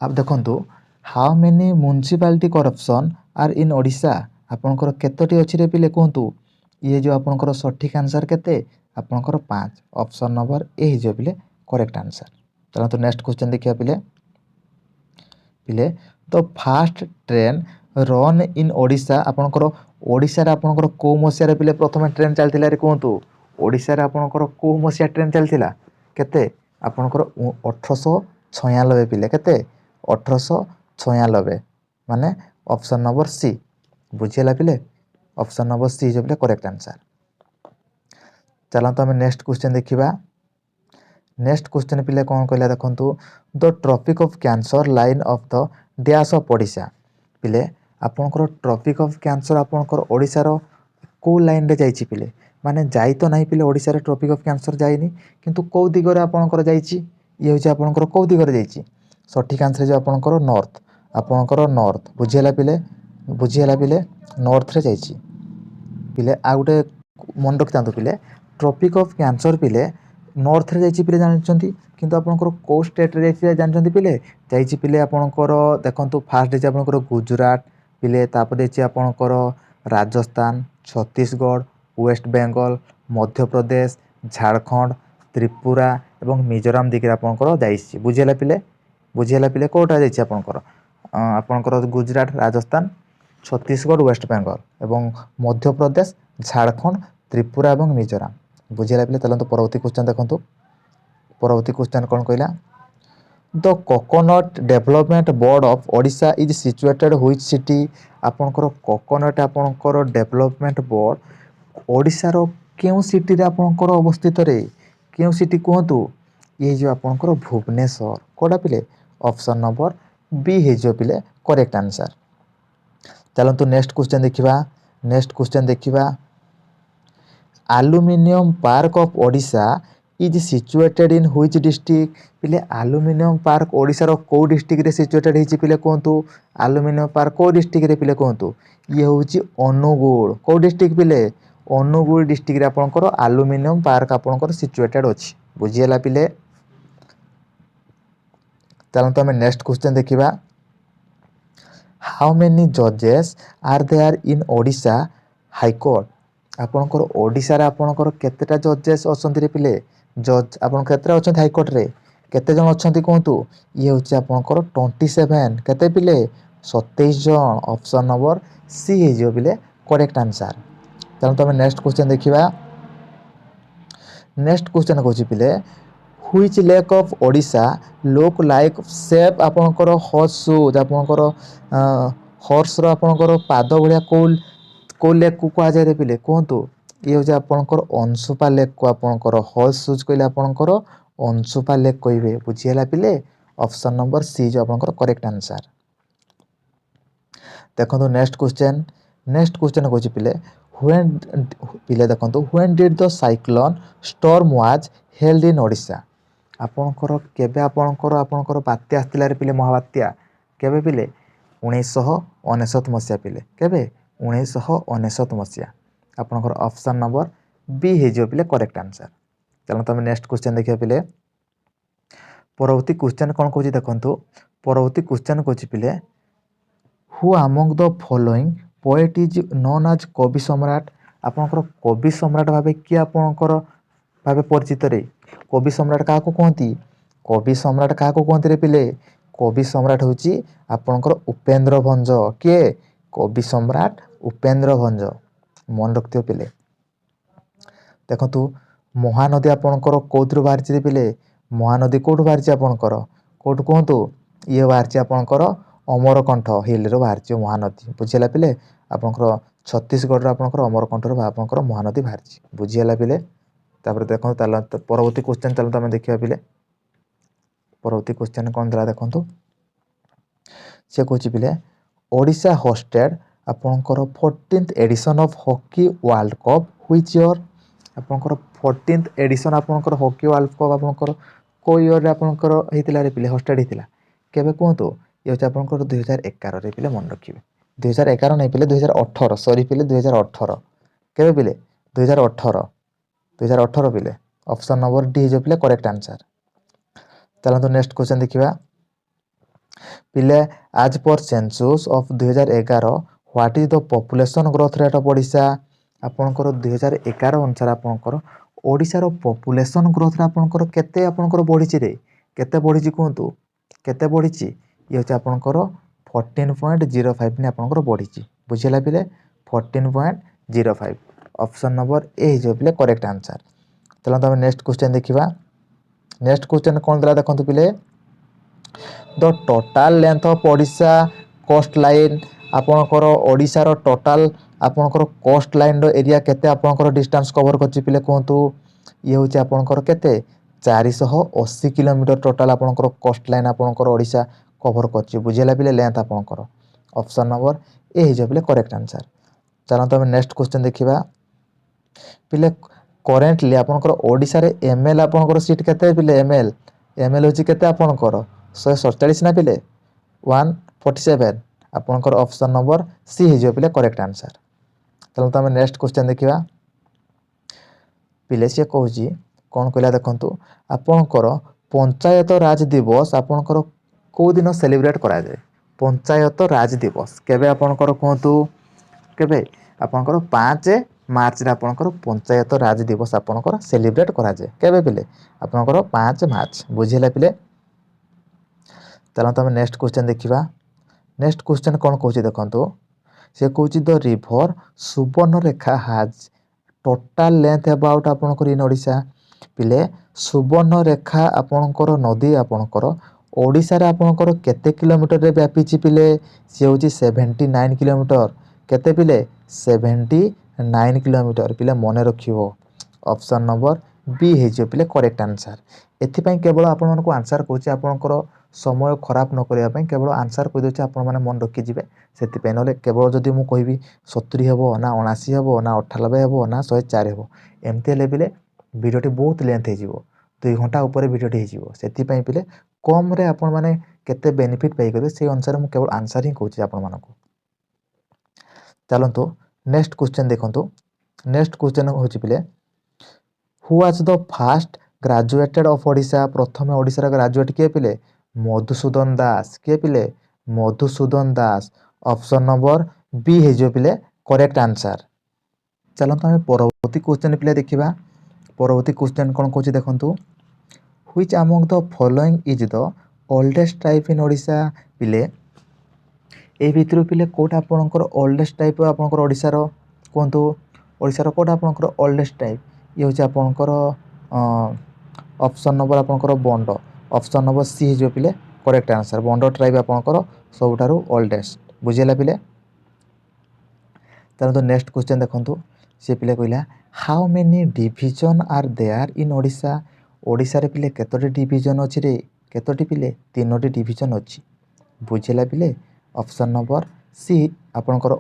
आप देखंतु how many municipality corporation are in Odisha आपनकर केतोटी अछि रे पिले कहतु ये जो आपनकर सठिक आंसर केते आपनकर 5 ऑप्शन नंबर ए जो पिले करेक्ट आंसर चलो तो नेक्स्ट क्वेश्चन देखिया पिले पिले तो fast train run in Odisha आपनकर ओडिशा रे आपनकर को मसिया रे पिले प्रथम ट्रेन चलतिला रे कहतु ओडिशा रे आपनकर को मसिया ट्रेन चलतिला केते आपनकर 1896 पिले केते 1896 माने ऑप्शन नंबर सी बुझिला पिले ऑप्शन नंबर सी जो पिले करेक्ट आंसर चलो तो हमें नेक्स्ट क्वेश्चन देखिबा नेक्स्ट क्वेश्चन पिले कौन कहला देखंतु the tropic of cancer line of the dash of Odisha पिले आपनकर ट्रॉपिक ऑफ कैंसर आपनकर ओडिशा रो को लाइन रे जाईची पिले माने जाई तो नहीं पिले ओडिशा रे ट्रॉपिक ऑफ कैंसर जाईनी किंतु को दिगरे आपनकर जाईची ये होची आपनकर को दिगरे जाईची सठिक आंसर जो आपनकर नॉर्थ बुझिला पिले नॉर्थ रे जाईची पिले आ गुटे मन रखितांतु पिले ट्रॉपिक ऑफ कैंसर पिले नॉर्थ रे जाईची पिले जानछंती किंतु आपनकर को स्टेट रे जाईची जानछंती पिले जाईची पिले आपनकर देखंतु फास्ट जे आपनकर गुजरात पिले तापर देछि आपनकर राजस्थान छत्तीसगढ़ वेस्ट बेंगल मध्य प्रदेश झारखंड त्रिपुरा एवं मिजोराम दिगरे आपनकर जाईची बुझिला पिले कोटा जाईची आपनकर गुजरात राजस्थान छत्तीसगढ़ वेस्ट बेंगल एवं मध्य प्रदेश झारखंड त्रिपुरा एवं मिजोराम बुझिला पिले चलतो परवर्ती क्वेश्चन देखंतु परवर्ती क्वेश्चन कौन कहला the coconut development board of Odisha is situated which city आपनकर कोकोनट आपनकर डेवलपमेंट बोर्ड ओडिशा रो केउ सिटी रे आपनकर अवस्थित रे केउ सिटी कहतु ये जो आपनकर भुवनेश्वर कोडा पिले ऑप्शन नंबर बी हे जो पिले करेक्ट आंसर चलंतु नेक्स्ट क्वेश्चन देखिबा aluminium park of Odisha is situated in which district पिले एल्युमिनियम पार्क ओडिशा रो को डिस्ट्रिक्ट रे सिचुएटेड हिची पिले कहतु एल्युमिनियम पार्क को डिस्ट्रिक्ट रे पिले कहतु ये होची अनुगुल को डिस्ट्रिक्ट पिले अनुगुल डिस्ट्रिक्ट रे आपनकर एल्युमिनियम पार्क आपनकर सिचुएटेड अछि बुझियला पिले चलो तो हमें नेक्स्ट क्वेश्चन देखिबा हाउ मेनी जजेस are there in Odisha high court आपनकर ओडिशा रे आपनकर केतेटा जजेस अछंती रे पिले जज आपन केतेटा अछंती हाई कोर्ट रे केते जन अछंती कहतु ये होची आपनकर 27 केते पिले 27 जन ऑप्शन नंबर सी हे जो पिले करेक्ट आंसर चलो तो हमें नेक्स्ट क्वेश्चन देखिबा नेक्स्ट क्वेश्चन कहूची पिले which lake of Odisha look like shape आपनकर हॉर्स शूज आपनकर हॉर्स रो आपनकर पाद भलिया को लेक को कहा जाय रे पिले कहतु ये हो आपनकर अंशुपा लेक को आपनकर हॉर्स शूज कहले आपनकर अंशुपा लेक कहबे बुझियला पिले ऑप्शन नंबर सी जो आपनकर करेक्ट आंसर देखंतु नेक्स्ट क्वेश्चन कहूची पिले व्हेन पिले देखंतु when did the cyclone storm was held in Odisha आपनकर केबे आपनकर बात्या आस्तिला रे पिले महाबात्या केबे पिले 1999 मसिया पिले केबे 1999 मसिया आपनकर ऑप्शन नंबर बी हे जो पिले करेक्ट आंसर चलो तो हम नेक्स्ट क्वेश्चन देखिया पिले परवर्ती क्वेश्चन कोन कहूची देखंतु परवर्ती क्वेश्चन कहूची पिले who among the following poet is known as Kabi Samrat आपनकर कवि सम्राट भाबे कि आपनकर भाबे परिचित रे कवि सम्राट का को कहंती रे पिले कवि सम्राट होची आपनकर उपेंद्र भंज के कवि सम्राट उपेंद्र भंज मन रखथियो पिले देखंतु महानदी आपनकर कोथ्रु बाहरची रे पिले महानदी कोठु बाहरची आपनकर कोठु कहंतु ये बाहरची आपनकर अमरकंठ हिल रो बाहरची महानदी बुझियला पिले आपनकर छत्तीसगढ़ रो आपनकर अमरकंठ रो आपनकर महानदी बाहरची बुझियला पिले तापर देखो ताला परवर्ती क्वेश्चन चलो तमे देखिया पिले परवर्ती क्वेश्चन कोन दला देखंतु से कौन पिले ओडिशा होस्टेड आपणकर 14th edition of hockey world cup which year आपणकर 14th एडिशन आपणकर हॉकी वर्ल्ड कप आपणकर को ईयर रे आपणकर हेतिला रे पिले होस्टेड हेतिला केबे कहतु ये होचे आपणकर 2011 रे पिले मन रखिबे 2011 नहीं पिले 2018 सॉरी पिले 2018 केबे पिले 2018 पिले ऑप्शन नंबर डी जो पिले करेक्ट आंसर। चलते नेक्स्ट क्वेश्चन देखिबा पिले आज पर census of 2011 what is the population growth rate of Odisha आपणकर 2011 अनुसार आपणकर ओडिशा रो पॉपुलेशन ग्रोथ रे आपणकर केते आपणकर बढ़िछि रे केते बढ़िछि कहंतु केते बढ़िछि ये होचे आपणकर 14.05 ने आपणकर बढ़िछि बुझिला पिले 14.05 ऑप्शन नंबर ए जो पिले करेक्ट आंसर। चलो तमे नेक्स्ट क्वेश्चन देखिबा नेक्स्ट क्वेश्चन कोन दला देखंतु पिले the total length of Odisha coast line आपणकर ओडिशा रो टोटाल आपणकर कोस्ट लाइन रो एरिया केते आपणकर डिस्टेंस कवर करछि पिले कहंतु ये होचे आपणकर केते 480 किलोमीटर टोटाल आपणकर कोस्ट लाइन आपणकर ओडिशा कवर करछि बुझिला पिले लेंथ आपणकर ऑप्शन नंबर ए जो पिले करेक्ट आंसर। चलो तमे नेक्स्ट क्वेश्चन देखिबा पिले करेंटली आपणकर ओडिशा रे एमएल आपणकर सीट केते पिले एमएल होची केते आपणकर 147 ना पिले 147 आपणकर ऑप्शन नंबर सी हे जो पिले करेक्ट आंसर। चलो तमे नेक्स्ट क्वेश्चन देखिबा पिले से कहूची कोन कहला देखंतु आपणकर पंचायत राज दिवस आपणकर को दिन सेलिब्रेट करा जाय पंचायत राज दिवस केबे आपणकर कहंतु केबे आपणकर 5 मार्च रे आपणकर पंचायत राज दिवस आपणकर सेलिब्रेट करा जाय केबे पिले आपणकर 5 मार्च बुझिला पिले। चलो तमे नेक्स्ट क्वेश्चन देखिबा नेक्स्ट क्वेश्चन कोन कहूची देखंतु से कहूची the river Subarnarekha has total length about आपणकर इन ओडिशा पिले सुवर्णरेखा आपणकर नदी आपणकर ओडिशा रे आपणकर केते किलोमीटर रे व्यापीची पिले से होची 79 किलोमीटर केते पिले 79 किलोमीटर पिले मने रखियो ऑप्शन नंबर बी हे जो पिले करेक्ट आंसर। एथि पई केवल आपन मन को आंसर कहूची आपणकर समय खराब न करिया पई केवल आंसर कहि दोची आपन माने मन रखि जिवे सेति पई नले केवल जदि मु कहिबी 70 हेबो ना 79 हेबो ना 98 हेबो ना 104 हेबो एमते लेबिले वीडियोटी बहुत लेंथ हे जिवो 2 घंटा ऊपर वीडियोटी हे जिवो सेति पई पिले कम रे आपन माने केते बेनिफिट पाई करबे से अनुसार मु केवल आंसर ही कहूची आपन मानको। चलंतु नेक्स्ट क्वेश्चन देखंतु नेक्स्ट क्वेश्चन होची पिले who was the first graduated of Odisha प्रथम ओडिशा रा ग्रेजुएट के पिले मधुसूदन दास के पिले मधुसूदन दास ऑप्शन नंबर बी हे जो पिले करेक्ट आंसर। चलंतु हम परवर्ती क्वेश्चन पिले देखिबा परवर्ती क्वेश्चन कोन कहूची देखंतु which among the following is the oldest tribe in Odisha पिले ए भितर पिले कोटा आपनकर ओल्डेस्ट टाइप आपनकर ओडिसा रो कोंतु ओडिसा रो कोटा आपनकर ओल्डेस्ट टाइप ये होचे आपनकर ऑप्शन नंबर आपनकर बंड ऑप्शन नंबर सी जो पिले करेक्ट आंसर बंड ट्राइब आपनकर सबटारो ओल्डेस्ट बुझिला पिले। तनो तो नेक्स्ट क्वेश्चन देखंतु से पिले कहला how many division are there in Odisha Odisha रे पिले केतोटी डिवीजन अछि रे केतोटी पिले तीनोटी डिवीजन अछि बुझिला पिले ऑप्शन नंबर सी आपनकर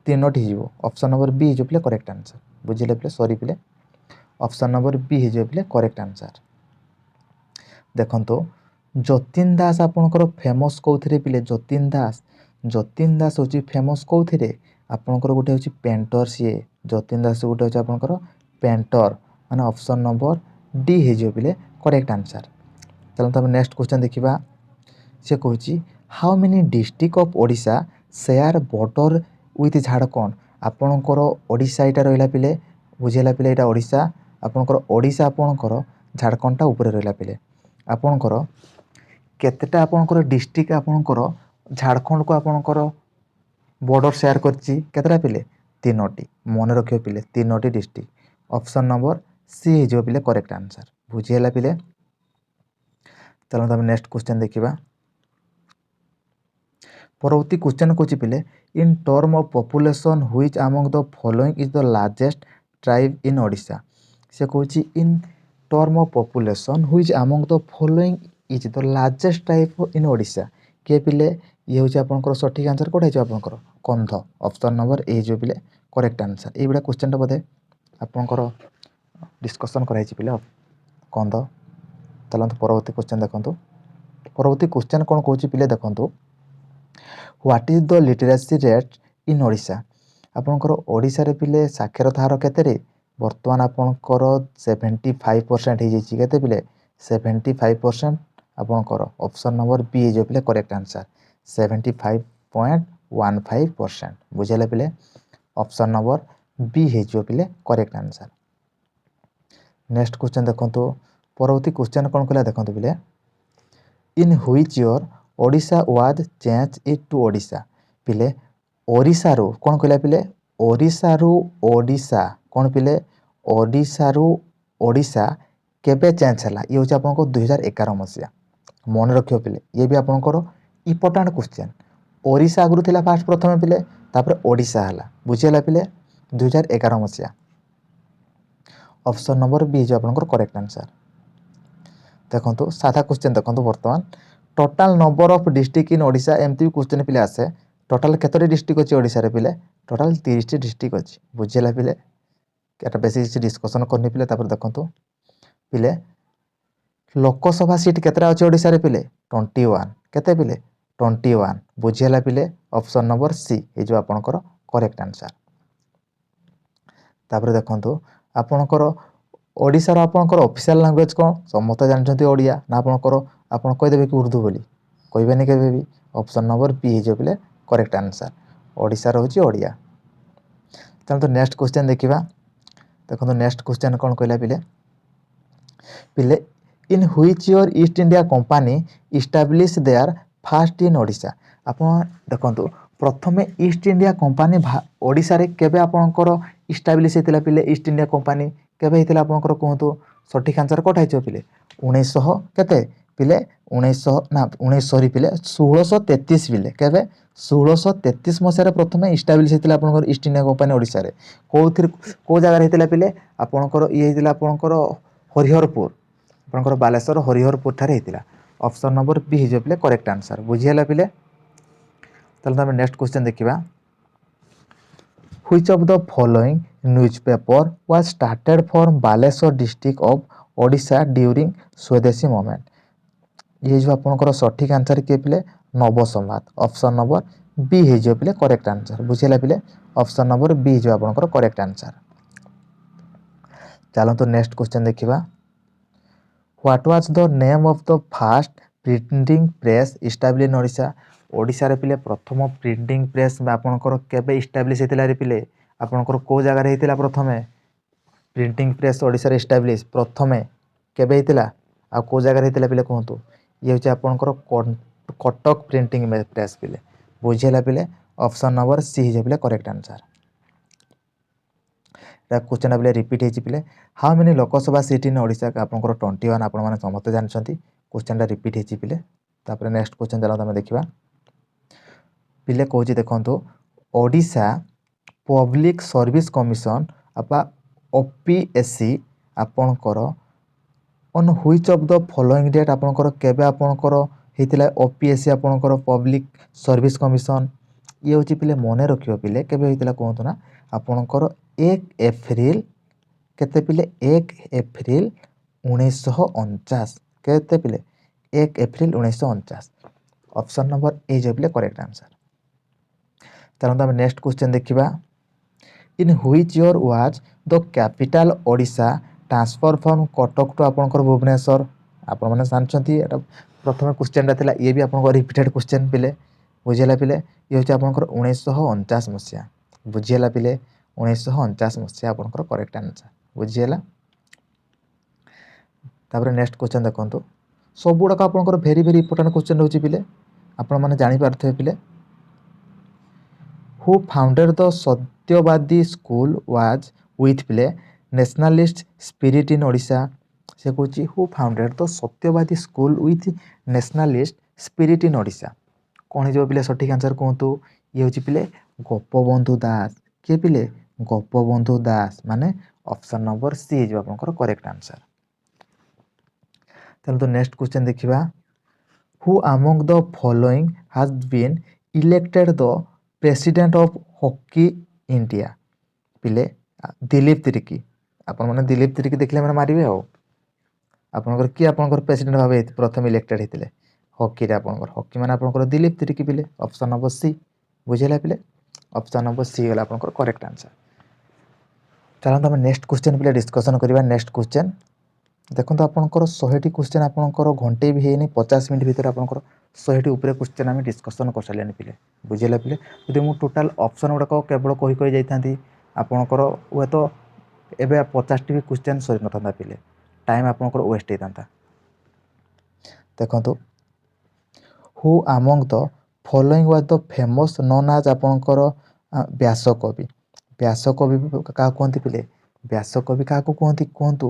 तीनोटी हिजो ऑप्शन नंबर बी जो पिले करेक्ट आंसर बुझिले पिले सॉरी पिले ऑप्शन नंबर बी हिजो पिले करेक्ट आंसर। देखंतो जतिन दास आपनकर फेमस कोथिरे पिले जतिन दास होची फेमस कोथिरे आपनकर गोटे होची पेंटर सी जतिन दास गोटे होची आपनकर पेंटर माने ऑप्शन नंबर डी हिजो पिले करेक्ट आंसर। चलो तब नेक्स्ट क्वेश्चन देखिबा से कहूची how many district of Odisha share border with Jharkhand आपनकर ओडिशा एटा रहला पिले बुझेला पिले एटा ओडिशा आपनकर ओडिशा आपनकर झारखंडटा ऊपर रहला पिले आपनकर केतेटा आपनकर डिस्ट्रिक्ट आपनकर झारखंड को आपनकर बॉर्डर शेयर करछि केतेटा पिले तीनोटी मन रखियो पिले तीनोटी डिस्ट्रिक्ट ऑप्शन नंबर सी जो पिले करेक्ट आंसर बुझेला पिले। चलो तब नेक्स्ट क्वेश्चन देखिबा परवर्ती क्वेश्चन को पिले in term of population which among the following is the largest tribe in Odisha से कहूची in term of population which among the following is the largest tribe in Odisha के पिले ये हूँ आपंकर सठिक आंसर कौट हो आपंकर कंध ऑप्शन नंबर ए जो पिले करेक्ट आंसर ये क्वेश्चन बोधे आपंकर डिस्कसन कराई पिले कंध। चलते परवर्ती क्वेश्चन देखो परवर्ती क्वेश्चन कौन कौन पिले देखो what is the literacy rate in Odisha आपंकर ओडिशा रे पिले साक्षरता हार केते बर्तमान आपंकर 75% हो जाइए केते पिले 75% आपंकर ऑप्शन नंबर बी जो पिले करेक्ट आंसर 75.15% बुझेले पिले ऑप्शन नंबर बी हो पिले करेक्ट आंसर। नेक्स्ट क्वेश्चन देखो परवर्ती क्वेश्चन कौन कहला देखो पिले in which year Odisha was change it to Odisha पिले ओडिशा रू कौन कहला पिले ओडिशा रू ओडिशा कौन पिले ओडिशा रू ओडिशा केबे चेंज है ये हूँ आपको 2011 मसीहा मन रखियो पिले ये भी आपंकर इम्पोर्टाट क्वेश्चन ओडिशा आगुरी थिला फास्ट प्रथम पिले तापर ओडिशा है बुझीगला पिले 2011 मसीहा ऑप्शन नंबर बी जो आपंकर करेक्ट आंसर। देखो साधा क्वेश्चन देखो बर्तमान total number of district in Odisha एमती भी क्वेश्चन पिले आसे टोटाल केतोटी डिस्ट्रिक्ट अच्छी ओडिशा रे पिले टोटाल 30 डिस्ट्रिक्ट अच्छी बुझेगा पिले एटा बेसी किसी डिस्कसन करनी पिले तापर देखो पिले लोकसभा सीट केतरा अच्छी ओडिशा रे पिले 21 केते पिले 21 बुझेगा पिले ऑप्शन नंबर सी ये जो आपंकर करेक्ट आंसर। तापर देखो आपंकर ओडिशा रो आपंकर ऑफिशियल लैंग्वेज कौन समस्त जानते ओडिया ना आपंकर आपन कहीदेवे कि उर्दू बोली कहबेनि केबे भी ऑप्शन नंबर बी जो पिले करेक्ट आंसर ओडिशा रोची ओडिया। चलो तो नेक्स्ट क्वेश्चन देखा देखो नेक्स्ट क्वेश्चन कौन कहला पिले पिले in which year East India company establish their first in Odisha आप देखो प्रथमे ईस्ट इंडिया कंपनी ओडिशा रे केबे आपनकर इस्टाब्लिश होता पिले ईस्ट इंडिया कंपनी केबे होता आपनकर कहतु सठिक आंसर कौट हो पिले 1900 केते पिले 1900 ना 1900 पिले 1633 पिले केबे 1633 मसीह प्रथमे इस्टाब्लिश होता आपनकर ईस्ट इंडिया कंपनी ओडिशा रे कौ जगह होता पिले आपनकर ये होता आपनकर हरिहरपुर आपनकर बालेश्वर हरिहरपुर ठारे होता ऑप्शन नंबर बी जो पिले करेक्ट आंसर बुझीगला पिले। चलो आम नेक्स्ट क्वेश्चन देखा which of the following newspaper was started from Baleshwar district of Odisha during स्वदेशी मूवमेंट ये जो आपंकर सठिक आंसर किए पिले नव संवाद ऑप्शन नंबर बी हो पिले करेक्ट आंसर बुझेगा पिले ऑप्शन नंबर बी जो आपंकर करेक्ट आंसर। चलते नेक्स्ट क्वेश्चन देखा what was the name of the fast printing press establish इन ओडिशा ओडिशा रे पिले प्रथम प्रिंटिंग प्रेस आपनकर केबे इस्टाब्लिश होता रे पिले आपनकर को जगह होता प्रथमे प्रिंटिंग प्रेस ओडिशा रे इस्टाब्लिश प्रथमे केबे होता आ को जगह होता पिले कहतु ये हूँ आपनकर कटक प्रिंटिंग प्रेस पिले बुझेगा पिले ऑप्शन नंबर सी हो पिले करेक्ट आंसर। क्वेश्चन पिले रिपीट हो पिले हाउ मेनी लोकसभा सीट इन ओडिशा आपनकर 21 आपण मैंने समस्त जानते क्वेश्चन रिपीट हो पिले तापर नेक्स्ट क्वेश्चन चलो आम देखा पिले कौन देखो ओडिशा पब्लिक सर्विस कमिशन आपा ओपीएससी आपणकर on which of the following date आपणकर केबे आपणकर होता ओपीएससी आपणकर पब्लिक सर्विस कमिशन ये हूँ पिले मन रखियो पिले केबे होता कहतु ना आपणकर 1 एप्रिल केते पिले 1 एप्रिल 1949 केते पिले 1 एप्रिल 1949 ऑप्शन नंबर ए जो पिले करेक्ट आंसर। चलो आम नेक्स्ट क्वेश्चन देखा in which year was the capital Odisha transfer from Cuttack to आपनकर भुवनेश्वर आपण मैंने जानते प्रथम क्वेश्चन था ये भी आपको रिपीटेड क्वेश्चन पिले बुझेगा पिले ये हूँ आपंकर 1949 मसीहा बुझीगला पिले 1949 मसीहा आपंकर करेक्ट आंसर बुझीगला। तापर नेक्स्ट क्वेश्चन देखो सब गुड़ाक आपंकर भेरी भेरी इंपोर्टेंट क्वेश्चन रोचे पिले आपण मैंने जानीपारे पिले हु फाउंडेड द सत्यवादी स्कूल वाज विथ पिले नेशनलिस्ट स्पिरिट इन ओडिशा से कौन हु फाउंडेड द सत्यवादी school with nationalist spirit in Odisha कौन हो पिले सठिक आंसर कहतु ये हूँ पिले गोपबंधु दास किए पिले गोपबंधु दास माने ऑप्शन नंबर सी जो आपंकर करेक्ट आंसर। चलो तो नेक्स्ट क्वेश्चन देखा who among the following has been elected the president of hockey India. ପିଲେ ଦିଲ୍ଲୀପ ତିର୍କି। ଆପଣମାନେ ଦିଲ୍ଲୀପ ତିର୍କି ଦେଖିଲେ ମାନେ ମାରିବେ ଆଉ। ଆପଣଙ୍କର କିଏ ଆପଣଙ୍କର ପ୍ରେସିଡେଣ୍ଟ ଭାବେ ପ୍ରଥମେ ଇଲେକ୍ଟେଡ୍ ହେଇଥିଲେ ହକିରେ ଆପଣଙ୍କର ହକି ମାନେ ଆପଣଙ୍କର ଦିଲ୍ଲୀପ ତିର୍କି ପିଲେ। Option number C. ବୁଝିଲା ପିଲେ ଅପସନ୍ ନମ୍ବର ସି ହେଲା ଆପଣଙ୍କର କରେକ୍ଟ ଆନ୍ସର। ଚାଲନ୍ତୁ ଆମେ ନେକ୍ସଟ କ୍ୱେଶ୍ଚନ୍ ପିଲେ ଡିସ୍କସନ୍ କରିବା। ନେକ୍ସଟ କ୍ୱେଶ୍ଚନ୍ ଦେଖନ୍ତୁ ଆପଣଙ୍କର 100ଟି କ୍ୱେଶ୍ଚନ୍ ଆପଣଙ୍କର ଘଣ୍ଟେ ବି ହେଇନି 50 ମିନିଟ୍ ଭିତରେ ଆପଣଙ୍କର 100ଟି ଉପରେ କ୍ୱେଶ୍ଚନ୍ ଆମେ ଡିସ୍କସନ୍ କରିସାରିଲେଣି ପିଲେ। ବୁଝିଲା ପିଲେ ଯଦି ମୁଁ ଟୋଟାଲ୍ ଅପସନ୍ ଗୁଡ଼ାକ କେବଳ କହି ଯାଇଥାନ୍ତି ଆପଣଙ୍କର ହୁଏତ ଏବେ 50ଟି ବି କ୍ୱେଶ୍ଚନ୍ ସରିନଥାନ୍ତା ପିଲେ। ଟାଇମ୍ ଆପଣଙ୍କର ୱେଷ୍ଟ ହେଇଥାନ୍ତା। ଦେଖନ୍ତୁ who among the following was the famous nun as ଆପଣଙ୍କର ବ୍ୟାସକବି। ବ୍ୟାସକବି କାହାକୁ କୁହନ୍ତି ପିଲେ? ବ୍ୟାସକବି କାହାକୁ କୁହନ୍ତି କୁହନ୍ତୁ?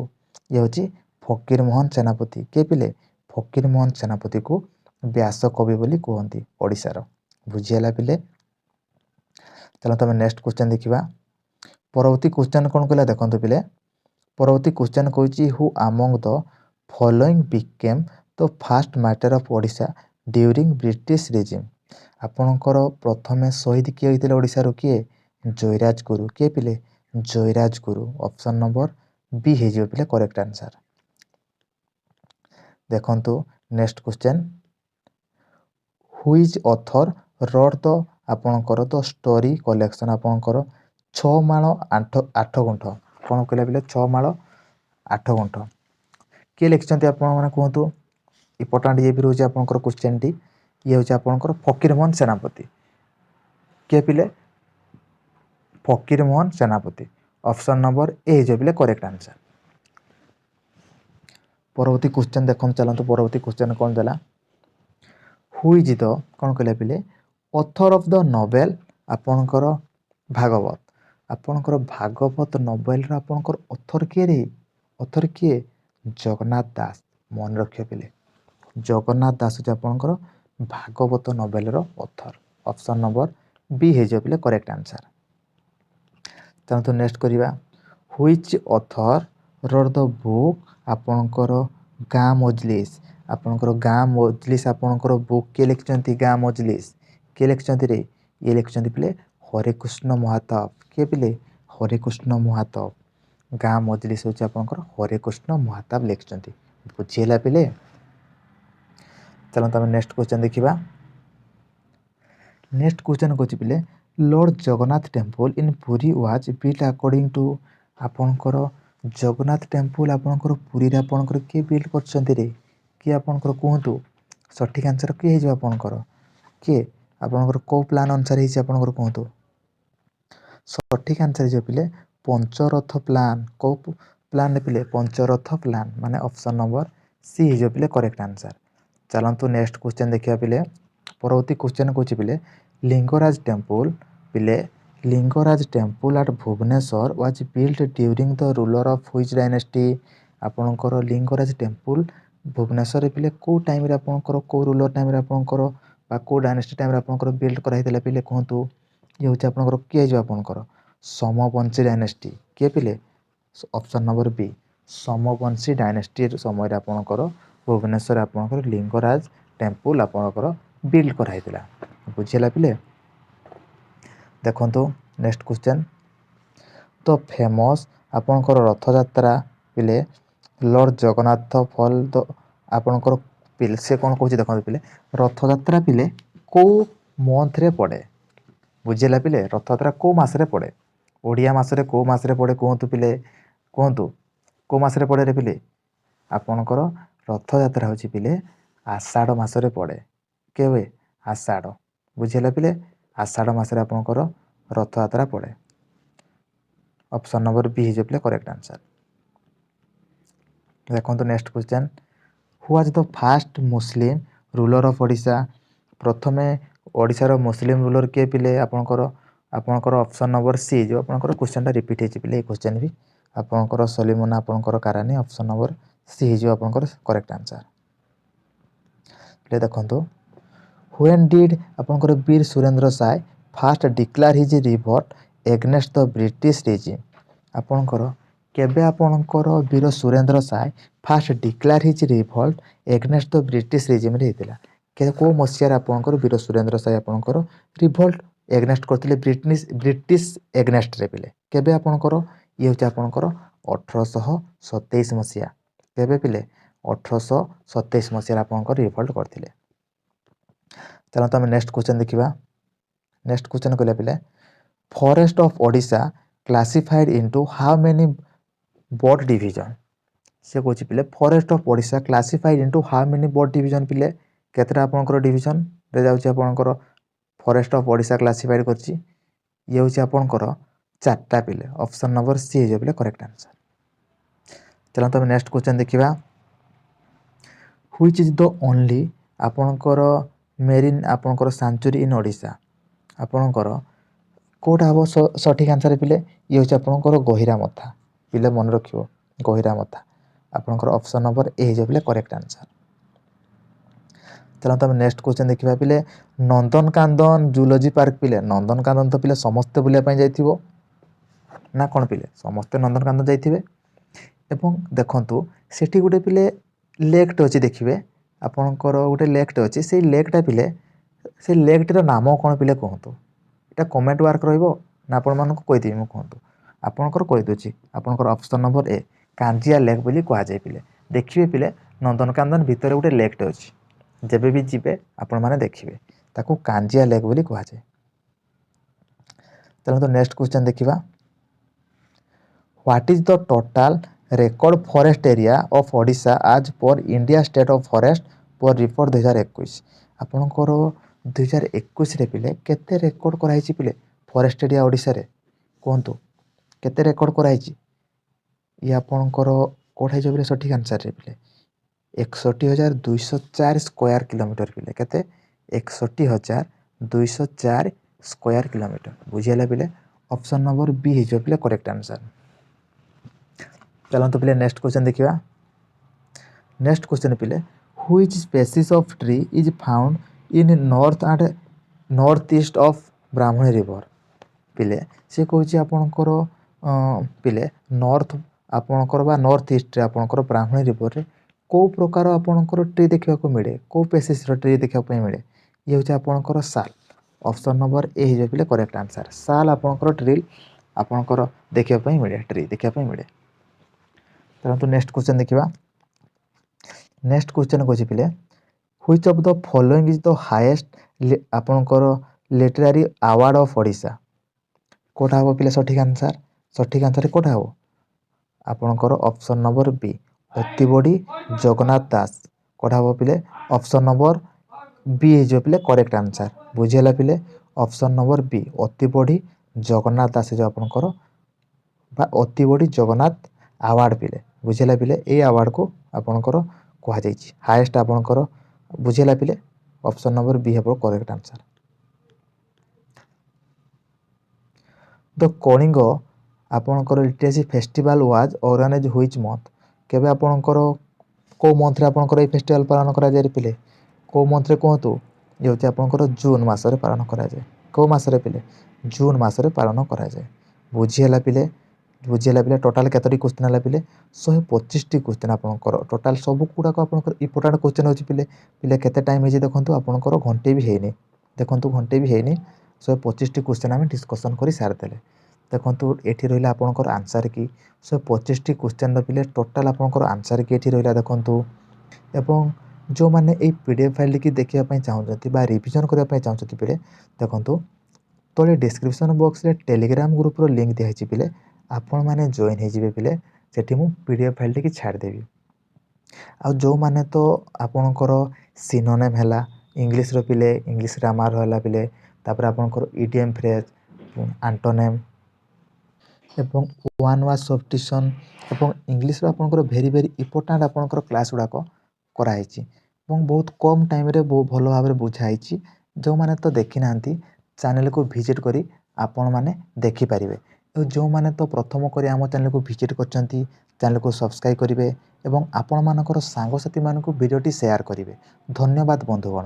ଇଏ ହେଉଛି ଫକୀର ମୋହନ ସେନାପତି। କିଏ ପିଲେ? ଫକୀର ମୋହନ ସେନାପତିକୁ ବ୍ୟାସକବି ବୋଲି କୁହନ୍ତି ଓଡ଼ିଶାର। ବୁଝିହେଲା ପିଲେ। ଚାଲନ୍ତୁ ଆମେ ନେକ୍ସଟ କ୍ୱେଶ୍ଚନ୍ ଦେଖିବା। ପରବର୍ତ୍ତୀ କ୍ୱେଶ୍ଚନ୍ କ'ଣ କହିଲା ଦେଖନ୍ତୁ ପିଲେ। ପରବର୍ତ୍ତୀ କ୍ୱେଶ୍ଚନ୍ କହୁଛି who among the following became the first martyr of Odisha during British regime. ଆପଣଙ୍କର ପ୍ରଥମେ ଶହୀଦ କିଏ ହୋଇଥିଲେ ଓଡ଼ିଶାରୁ? କିଏ? ଜୟୀରାଜ ଗୁରୁ। କିଏ ପିଲେ? ଜୟୀରାଜ ଗୁରୁ। ଅପସନ୍ ନମ୍ବର ବି ହେଇଯିବ ପିଲେ କରେକ୍ଟ ଆନ୍ସର। ଦେଖନ୍ତୁ next question which author wrote the ଆପଣଙ୍କର ଦ ଷ୍ଟୋରି କଲେକ୍ସନ୍ ଆପଣଙ୍କର 6 ମାଳ 8 ଗୁଣ୍ଠ। କ'ଣ କହିଲା ପିଲେ? 6 ମାଳ 8 ଗୁଣ୍ଠ କିଏ ଲେଖିଛନ୍ତି ଆପଣମାନେ କୁହନ୍ତୁ? ଇମ୍ପୋର୍ଟାଣ୍ଟ ଇଏ ବି ରହୁଛି ଆପଣଙ୍କର କ୍ୱେଶ୍ଚନ୍ଟି। ଇଏ ହେଉଛି ଆପଣଙ୍କର ଫକୀର ମୋହନ ସେନାପତି। କିଏ ପିଲେ? Fakir Mohan Senapati. Option number A ହେଇଯିବ ପିଲେ କରେକ୍ଟ ଆନ୍ସର। ପରବର୍ତ୍ତୀ କ୍ୱେଶ୍ଚନ୍ ଦେଖନ୍ତୁ ଚାଲନ୍ତୁ। ପରବର୍ତ୍ତୀ କ୍ୱେଶ୍ଚନ୍ କ'ଣ ଦେଲା? ହୁଇଜ୍ ଦ କ'ଣ କହିଲା ପିଲେ? ଅଥର ଅଫ୍ ଦ ନୋବେଲ ଆପଣଙ୍କର ଭାଗବତ। ଆପଣଙ୍କର ଭାଗବତ ନୋବେଲର ଆପଣଙ୍କର ଅଥର କିଏ ରେ? ଅଥର କିଏ? ଜଗନ୍ନାଥ ଦାସ। ମନେ ରଖିବ ପିଲେ ଜଗନ୍ନାଥ ଦାସ ହେଉଛି ଆପଣଙ୍କର ଭାଗବତ ନୋବେଲର ଅଥର। ଅପସନ୍ ନମ୍ବର ବି ହେଇଯିବ ପିଲେ କରେକ୍ଟ ଆନ୍ସର। ଚାଲନ୍ତୁ ନେକ୍ସଟ କରିବା। Which author road the book ଆପଣଙ୍କର ଗାଁ ମଜଲିସ୍। ଆପଣଙ୍କର ଗାଁ ମଜଲିସ୍ ଆପଣଙ୍କର ବୁକ୍ କିଏ ଲେଖିଛନ୍ତି? ଗାଁ ମଜଲିସ୍ କିଏ ଲେଖିଛନ୍ତି ରେ? ଇଏ ଲେଖିଛନ୍ତି ପିଲେ ହରେକୃଷ୍ଣ ମହାତାବ। କିଏ ପିଲେ? ହରେକୃଷ୍ଣ ମହାତାବ। ଗାଁ ମଜଲିସ୍ ହେଉଛି ଆପଣଙ୍କର ହରେକୃଷ୍ଣ ମହାତାବ ଲେଖିଛନ୍ତି। ବୁଝିହେଲା ପିଲେ। ଚାଲନ୍ତୁ ଆମେ ନେକ୍ସଟ କ୍ୱେଶ୍ଚନ୍ ଦେଖିବା। ନେକ୍ସଟ କ୍ୱେଶ୍ଚନ୍ କହୁଛି ପିଲେ Lord Jagannath temple in Puri was built according to ଆପଣଙ୍କର ଜଗନ୍ନାଥ ଟେମ୍ପଲ୍ ଆପଣଙ୍କର ପୁରୀରେ ଆପଣଙ୍କର କିଏ ବିଲ୍ଟ କରିଛନ୍ତି ରେ? କିଏ ଆପଣଙ୍କର କୁହନ୍ତୁ? ସଠିକ୍ ଆନ୍ସର କିଏ ହେଇଯିବ ଆପଣଙ୍କର? କିଏ ଆପଣଙ୍କର କେଉଁ ପ୍ଲାନ୍ ଅନୁସାରେ ହେଇଛି ଆପଣଙ୍କର କୁହନ୍ତୁ? ସଠିକ୍ ଆନ୍ସର ହେଇଯିବ ପିଲେ ପଞ୍ଚରଥ ପ୍ଲାନ୍। କେଉଁ ପ୍ଲାନ୍ରେ ପିଲେ? ପଞ୍ଚରଥ ପ୍ଲାନ୍ ମାନେ ଅପସନ୍ ନମ୍ବର ସି ହେଇଯିବ ପିଲେ କରେକ୍ଟ ଆନ୍ସର। ଚାଲନ୍ତୁ ନେକ୍ସଟ କ୍ୱେଶ୍ଚନ୍ ଦେଖିବା ପିଲେ। ପରବର୍ତ୍ତୀ କ୍ୱେଶ୍ଚନ୍ କହୁଛି ପିଲେ ଲିଙ୍ଗରାଜ ଟେମ୍ପଲ୍ ପିଲେ Lingaraj temple at Bhubaneswar was built during the ruler of which dynasty. ଆପଣଙ୍କର ଲିଙ୍ଗରାଜ ଟେମ୍ପଲ୍ ଭୁବନେଶ୍ୱରରେ ପିଲେ କେଉଁ ଟାଇମ୍ରେ ଆପଣଙ୍କର କେଉଁ ରୁଲର ଟାଇମ୍ରେ ଆପଣଙ୍କର ବା କେଉଁ ଡାଇନେଷ୍ଟି ଟାଇମ୍ରେ ଆପଣଙ୍କର ବିଲ୍ଟ କରାହେଇଥିଲା ପିଲେ କୁହନ୍ତୁ? ଇଏ ହେଉଛି ଆପଣଙ୍କର କିଏ ହେଇଯିବ ଆପଣଙ୍କର? ସମବଂଶୀ ଡାଇନେଷ୍ଟି। କିଏ ପିଲେ? ଅପସନ୍ ନମ୍ବର ବି ସମବଂଶୀ ଡାଇନେଷ୍ଟି ସମୟରେ ଆପଣଙ୍କର ଭୁବନେଶ୍ୱରରେ ଆପଣଙ୍କର ଲିଙ୍ଗରାଜ ଟେମ୍ପଲ୍ ଆପଣଙ୍କର ବିଲ୍ଟ କରାହେଇଥିଲା। ବୁଝିହେଲା ପିଲେ। ଦେଖନ୍ତୁ ନେକ୍ସଟ କ୍ୱେଶ୍ଚନ୍ ତ ଫେମସ୍ ଆପଣଙ୍କର ରଥଯାତ୍ରା ପିଲେ ଲର୍ଡ ଜଗନ୍ନାଥ ଫଲ୍ ଦ ଆପଣଙ୍କର ପିଲେ ସେ କ'ଣ କହୁଛି ଦେଖନ୍ତୁ ପିଲେ ରଥଯାତ୍ରା ପିଲେ କେଉଁ ମନ୍ଥରେ ପଡ଼େ? ବୁଝିହେଲା ପିଲେ। ରଥଯାତ୍ରା କେଉଁ ମାସରେ ପଡ଼େ? ଓଡ଼ିଆ ମାସରେ କେଉଁ ମାସରେ ପଡ଼େ କୁହନ୍ତୁ ପିଲେ? କୁହନ୍ତୁ କେଉଁ ମାସରେ ପଡ଼େ ରେ ପିଲେ? ଆପଣଙ୍କର ରଥଯାତ୍ରା ହେଉଛି ପିଲେ ଆଷାଢ଼ ମାସରେ ପଡ଼େ। କେବେ? ଆଷାଢ଼। ବୁଝିହେଲା ପିଲେ। ଆଷାଢ଼ ମାସରେ ଆପଣଙ୍କର ରଥଯାତ୍ରା ପଡ଼େ। ଅପସନ୍ ନମ୍ବର ବି ହେଇଯିବ ପିଲେ କରେକ୍ଟ ଆନ୍ସର। ଦେଖନ୍ତୁ next question who was the first Muslim ruler of Odisha. ପ୍ରଥମେ ଓଡ଼ିଶାର ମୁସଲିମ୍ ରୁଲର କିଏ ପିଲେ? ଆପଣଙ୍କର ଅପସନ୍ ନମ୍ବର ସି ହେଇଯିବ। ଆପଣଙ୍କର କ୍ୱେଶ୍ଚନ୍ଟା ରିପିଟ୍ ହେଇଛି ପିଲେ। ଏଇ କ୍ୱେଶ୍ଚନ୍ ବି ଆପଣଙ୍କର ସଲିମୁନା ଆପଣଙ୍କର କାରାନି। ଅପସନ୍ ନମ୍ବର ସି ହେଇଯିବ ଆପଣଙ୍କର କରେକ୍ଟ ଆନ୍ସର। ଦେଖନ୍ତୁ ହ୍ୱେନ୍ ଡିଡ୍ ଆପଣଙ୍କର Veer Surendra Sai first declare his revolt against the British regime. ଆପଣଙ୍କର କେବେ ଆପଣଙ୍କର Veer Surendra Sai first declare his revolt against the British ରେଜିମ୍ରେ ହେଇଥିଲା? କେଉଁ ମସିହାରେ ଆପଣଙ୍କର ବୀର ସୁରେନ୍ଦ୍ର ସାଏ ଆପଣଙ୍କର ରିଭଲ୍ଟ ଏଗନେଷ୍ଟ କରିଥିଲେ ବ୍ରିଟିଶ ଏଗନେଷ୍ଟରେ ପିଲେ। କେବେ ଆପଣଙ୍କର ଇଏ ହେଉଛି ଆପଣଙ୍କର 1827 ମସିହା। କେବେ ପିଲେ 1827 ମସିହାରେ ଆପଣଙ୍କର ରିଭଲ୍ଟ କରିଥିଲେ। ଚାଲନ୍ତୁ ଆମେ ନେକ୍ସଟ କ୍ୱେଶ୍ଚନ ଦେଖିବା। ନେକ୍ସଟ କ୍ୱେଶ୍ଚନ କହିଲା ପିଲେ forest of Odisha classified into how many bird division. ସେ କହୁଛି ପିଲେ forest of Odisha classified into how many bird division ପିଲେ କେତେଟା ଆପଣଙ୍କର ଡିଭିଜନରେ ଯାଉଛି ଆପଣଙ୍କର ଫରେଷ୍ଟ ଅଫ ଓଡ଼ିଶା କ୍ଲାସିଫାଇଡ କରିଛି। ଇଏ ହେଉଛି ଆପଣଙ୍କର 4ଟା ପିଲେ। ଅପସନ ନମ୍ବର ସି ହେଇଯିବ ପିଲେ କରେକ୍ଟ ଆନ୍ସର। ଚାଲନ୍ତୁ ଆମେ ନେକ୍ସଟ କ୍ୱେଶ୍ଚନ ଦେଖିବା। ହୁଇଚ୍ ଇଜ୍ ଦ ଓନ୍ଲି ଆପଣଙ୍କର ମେରିନ୍ ଆପଣଙ୍କର ସାଞ୍ଚୁରୀ ଇନ୍ ଓଡ଼ିଶା। ଆପଣଙ୍କର କେଉଁଟା ହେବ ସଠିକ୍ ଆନ୍ସର ପିଲେ? ଇଏ ହେଉଛି ଆପଣଙ୍କର ଗହିରାମଥା। ପିଲେ ମନେ ରଖିବ ଗହିରାମଥା। ଆପଣଙ୍କର ଅପସନ ନମ୍ବର ଏ ହେଇଯିବ ପିଲେ କରେକ୍ଟ ଆନ୍ସର। ଚାଲନ୍ତୁ ଆମେ ନେକ୍ସଟ କ୍ୱେଶ୍ଚନ ଦେଖିବା ପିଲେ ନନ୍ଦନକାନନ ଜୁଲୋଜି ପାର୍କ ପିଲେ ନନ୍ଦନକାନନ ତ ପିଲେ ସମସ୍ତେ ବୁଲିବା ପାଇଁ ଯାଇଥିବ ନା କ'ଣ ପିଲେ? ସମସ୍ତେ ନନ୍ଦନକାନନ ଯାଇଥିବେ। ଏବଂ ଦେଖନ୍ତୁ ସେଠି ଗୋଟେ ପିଲେ ଲେକ୍ଟେ ଅଛି ଦେଖିବେ ଆପଣଙ୍କର ଗୋଟେ ଲେକ୍ଟେ ଅଛି। ସେଇ ଲେକ୍ଟା ପିଲେ ସେ ଲେକ୍ଟିର ନାମ କ'ଣ ପିଲେ କୁହନ୍ତୁ? এটা କମେଣ୍ଟ ୱାର୍କ ରହିବ ନା ଆପଣମାନଙ୍କୁ କହିଦେବି ମୁଁ? କୁହନ୍ତୁ। ଆପଣଙ୍କର କହିଦେଉଛି ଆପଣଙ୍କର ଅପସନ୍ ନମ୍ବର ଏ କାଞ୍ଜିଆ ଲେକ୍ ବୋଲି କୁହାଯାଏ ପିଲେ। ଦେଖିବେ ପିଲେ ନନ୍ଦନକାନନ ଭିତରେ ଗୋଟେ ଲେକ୍ଟେ ଅଛି। ଯେବେ ବି ଯିବେ ଆପଣମାନେ ଦେଖିବେ ତାକୁ କାଞ୍ଜିଆ ଲେକ୍ ବୋଲି କୁହାଯାଏ। ଚାଲନ୍ତୁ ନେକ୍ସଟ କ୍ୱେଶ୍ଚନ ଦେଖିବା। What is the total record forest area of Odisha as per India state of forest per report 2021। ଆପଣଙ୍କର 2021ରେ ପିଲେ କେତେ ରେକର୍ଡ କରାହେଇଛି ପିଲେ ଫରେଷ୍ଟ ଏରିଆ ଓଡ଼ିଶାରେ? କୁହନ୍ତୁ କେତେ ରେକର୍ଡ କରାହେଇଛି? ଇଏ ଆପଣଙ୍କର କେଉଁଟା ହେଇଯିବ ପିଲେ ସଠିକ୍ ଆନ୍ସରରେ ପିଲେ 61,204 ସ୍କୋୟାର କିଲୋମିଟର ପିଲେ। କେତେ? 61,204 ସ୍କୋୟାର କିଲୋମିଟର। ବୁଝିହେଲା ପିଲେ? ଅପସନ୍ ନମ୍ବର ବି ହେଇଯିବ ପିଲେ କରେକ୍ଟ ଆନ୍ସର। ଚାଲନ୍ତୁ ପିଲେ ନେକ୍ସଟ କ୍ୱେଶ୍ଚନ ଦେଖିବା। ନେକ୍ସଟ କ୍ୱେଶ୍ଚନ ପିଲେ which species of tree is ଫାଉଣ୍ଡ in north and north east of Brahmani river. ପିଲେ ସେ କହୁଛି ଆପଣଙ୍କର ପିଲେ ନର୍ଥ ଆପଣଙ୍କର ବା ନର୍ଥ ଇଷ୍ଟରେ ଆପଣଙ୍କର ବ୍ରାହ୍ମଣୀ ରିଭରରେ କେଉଁ ପ୍ରକାର ଆପଣଙ୍କର ଟ୍ରି ଦେଖିବାକୁ ମିଳେ? କେଉଁ ସ୍ପେସିସ୍ର ଟ୍ରି ଦେଖିବା ପାଇଁ ମିଳେ? ଇଏ ହେଉଛି ଆପଣଙ୍କର ଶାଲ। ଅପସନ୍ ନମ୍ବର ଏ ହେଇଯିବ ପିଲେ କରେକ୍ଟ ଆନ୍ସର। ଶାଲ ଆପଣଙ୍କର ଟ୍ରି ଆପଣଙ୍କର ଦେଖିବା ପାଇଁ ମିଳେ, ଟ୍ରି ଦେଖିବା ପାଇଁ ମିଳେ। ଚାଲନ୍ତୁ ନେକ୍ସଟ କ୍ୱେଶ୍ଚନ ଦେଖିବା। ନେକ୍ସଟ କ୍ୱେଶ୍ଚନ କହୁଛି ପିଲେ which of the following is the highest ଆପଣଙ୍କର ଲିଟେରାରୀ ଆୱାର୍ଡ ଅଫ୍ ଓଡ଼ିଶା। କେଉଁଟା ହେବ ପିଲେ ସଠିକ୍ ଆନ୍ସର? ସଠିକ୍ ଆନ୍ସର କେଉଁଟା ହେବ? ଆପଣଙ୍କର option number B Atibadi Jagannath Das. କେଉଁଟା ହେବ ପିଲେ? ଅପସନ୍ ନମ୍ବର ବି ହେଇଯିବ ପିଲେ କରେକ୍ଟ ଆନ୍ସର। ବୁଝିହେଲା ପିଲେ? Option number B Atibadi Jagannath Das ହେଇଯିବ ଆପଣଙ୍କର ବା ଅତିବଡ଼ି ଜଗନ୍ନାଥ ଆୱାର୍ଡ଼ ପିଲେ। ବୁଝିହେଲା ପିଲେ? ଏଇ ଆୱାର୍ଡ଼କୁ ଆପଣଙ୍କର କୁହାଯାଇଛି ହାଏଷ୍ଟ ଆପଣଙ୍କର। ବୁଝିହେଲା ପିଲେ? ଅପସନ୍ ନମ୍ବର ବି ହେବ କରେକ୍ଟ ଆନ୍ସର। ଦ କଳିଙ୍ଗ ଆପଣଙ୍କର literacy festival was organise which month. କେବେ ଆପଣଙ୍କର କେଉଁ ମନ୍ଥରେ ଆପଣଙ୍କର ଏଇ ଫେଷ୍ଟିଭାଲ ପାଳନ କରାଯାଏ ପିଲେ? କେଉଁ ମନ୍ଥରେ କୁହନ୍ତୁ? ଇଏ ହେଉଛି ଆପଣଙ୍କର ଜୁନ୍ ମାସରେ ପାଳନ କରାଯାଏ। କେଉଁ ମାସରେ ପିଲେ? ଜୁନ୍ ମାସରେ ପାଳନ କରାଯାଏ। ବୁଝିହେଲା ପିଲେ? ବୁଝିହେଲା ପିଲେ? ଟୋଟାଲ କେତୋଟି କ୍ୱେଶ୍ଚନ ହେଲା ପିଲେ? 125ଟି କ୍ୱେଶ୍ଚନ ଆପଣଙ୍କର ଟୋଟାଲ ସବୁ ଗୁଡ଼ାକ ଆପଣଙ୍କର ଇମ୍ପୋର୍ଟାଣ୍ଟ କ୍ୱେଶ୍ଚନ ହେଉଛି ପିଲେ। ପିଲେ କେତେ ଟାଇମ୍ ହେଇଛି ଦେଖନ୍ତୁ ଆପଣଙ୍କର ଘଣ୍ଟେ ବି ହେଇନି। ଦେଖନ୍ତୁ ଘଣ୍ଟେ ବି ହେଇନି 125ଟି କ୍ୱେଶ୍ଚନ ଆମେ ଡିସ୍କସନ୍ କରି ସାରିଦେଲେ। ଦେଖନ୍ତୁ ଏଠି ରହିଲା ଆପଣଙ୍କର ଆନ୍ସର କି 125ଟି କ୍ୱେଶ୍ଚନର ପିଲେ ଟୋଟାଲ ଆପଣଙ୍କର ଆନ୍ସର କି ଏଠି ରହିଲା ଦେଖନ୍ତୁ। ଏବଂ ଯେଉଁମାନେ ଏଇ PDF ଫାଇଲଟିକି ଦେଖିବା ପାଇଁ ଚାହୁଁଛନ୍ତି ବା ରିଭିଜନ୍ କରିବା ପାଇଁ ଚାହୁଁଛନ୍ତି ପିଲେ ଦେଖନ୍ତୁ ତଳେ ଡିସ୍କ୍ରିପ୍ସନ୍ ବକ୍ସରେ ଟେଲିଗ୍ରାମ ଗ୍ରୁପର ଲିଙ୍କ୍ ଦିଆହେଇଛି ପିଲେ। ଆପଣମାନେ ଜଏନ୍ ହେଇଯିବେ ପିଲେ। ସେଠି ମୁଁ PDF ଫାଇଲଟିକି ଛାଡ଼ିଦେବି। ଆଉ ଯେଉଁମାନେ ତ ଆପଣଙ୍କର ସିନୋନେମ୍ ହେଲା ଇଂଲିଶର ପିଲେ ଇଂଲିଶ ଗ୍ରାମାର ହେଲା ପିଲେ ତାପରେ ଆପଣଙ୍କର ଇଡିଏମ୍ ଫ୍ରେଜ୍ ଆଣ୍ଟୋନେମ୍ ଏବଂ ୱାନ୍ ୱାର୍ଡ ସବଷ୍ଟିଟ୍ୟୁସନ୍ ଏବଂ ଇଂଲିଶର ଆପଣଙ୍କର ଭେରି ଇମ୍ପୋର୍ଟାଣ୍ଟ ଆପଣଙ୍କର କ୍ଲାସ୍ ଗୁଡ଼ାକ କରାହେଇଛି ଏବଂ ବହୁତ କମ୍ ଟାଇମ୍ରେ ଭଲ ଭାବରେ ବୁଝା ହେଇଛି। ଯେଉଁମାନେ ତ ଦେଖିନାହାନ୍ତି ଚ୍ୟାନେଲକୁ ଭିଜିଟ୍ କରି ଆପଣମାନେ ଦେଖିପାରିବେ। ଆଉ ଯେଉଁମାନେ ତ ପ୍ରଥମ କରି ଆମ ଚ୍ୟାନେଲକୁ ଭିଜିଟ୍ କରିଛନ୍ତି ଚ୍ୟାନେଲକୁ ସବସ୍କ୍ରାଇବ୍ କରିବେ ଏବଂ ଆପଣମାନଙ୍କର ସାଙ୍ଗସାଥିମାନଙ୍କୁ ଭିଡ଼ିଓଟି ସେୟାର କରିବେ। ଧନ୍ୟବାଦ ବନ୍ଧୁଗଣ।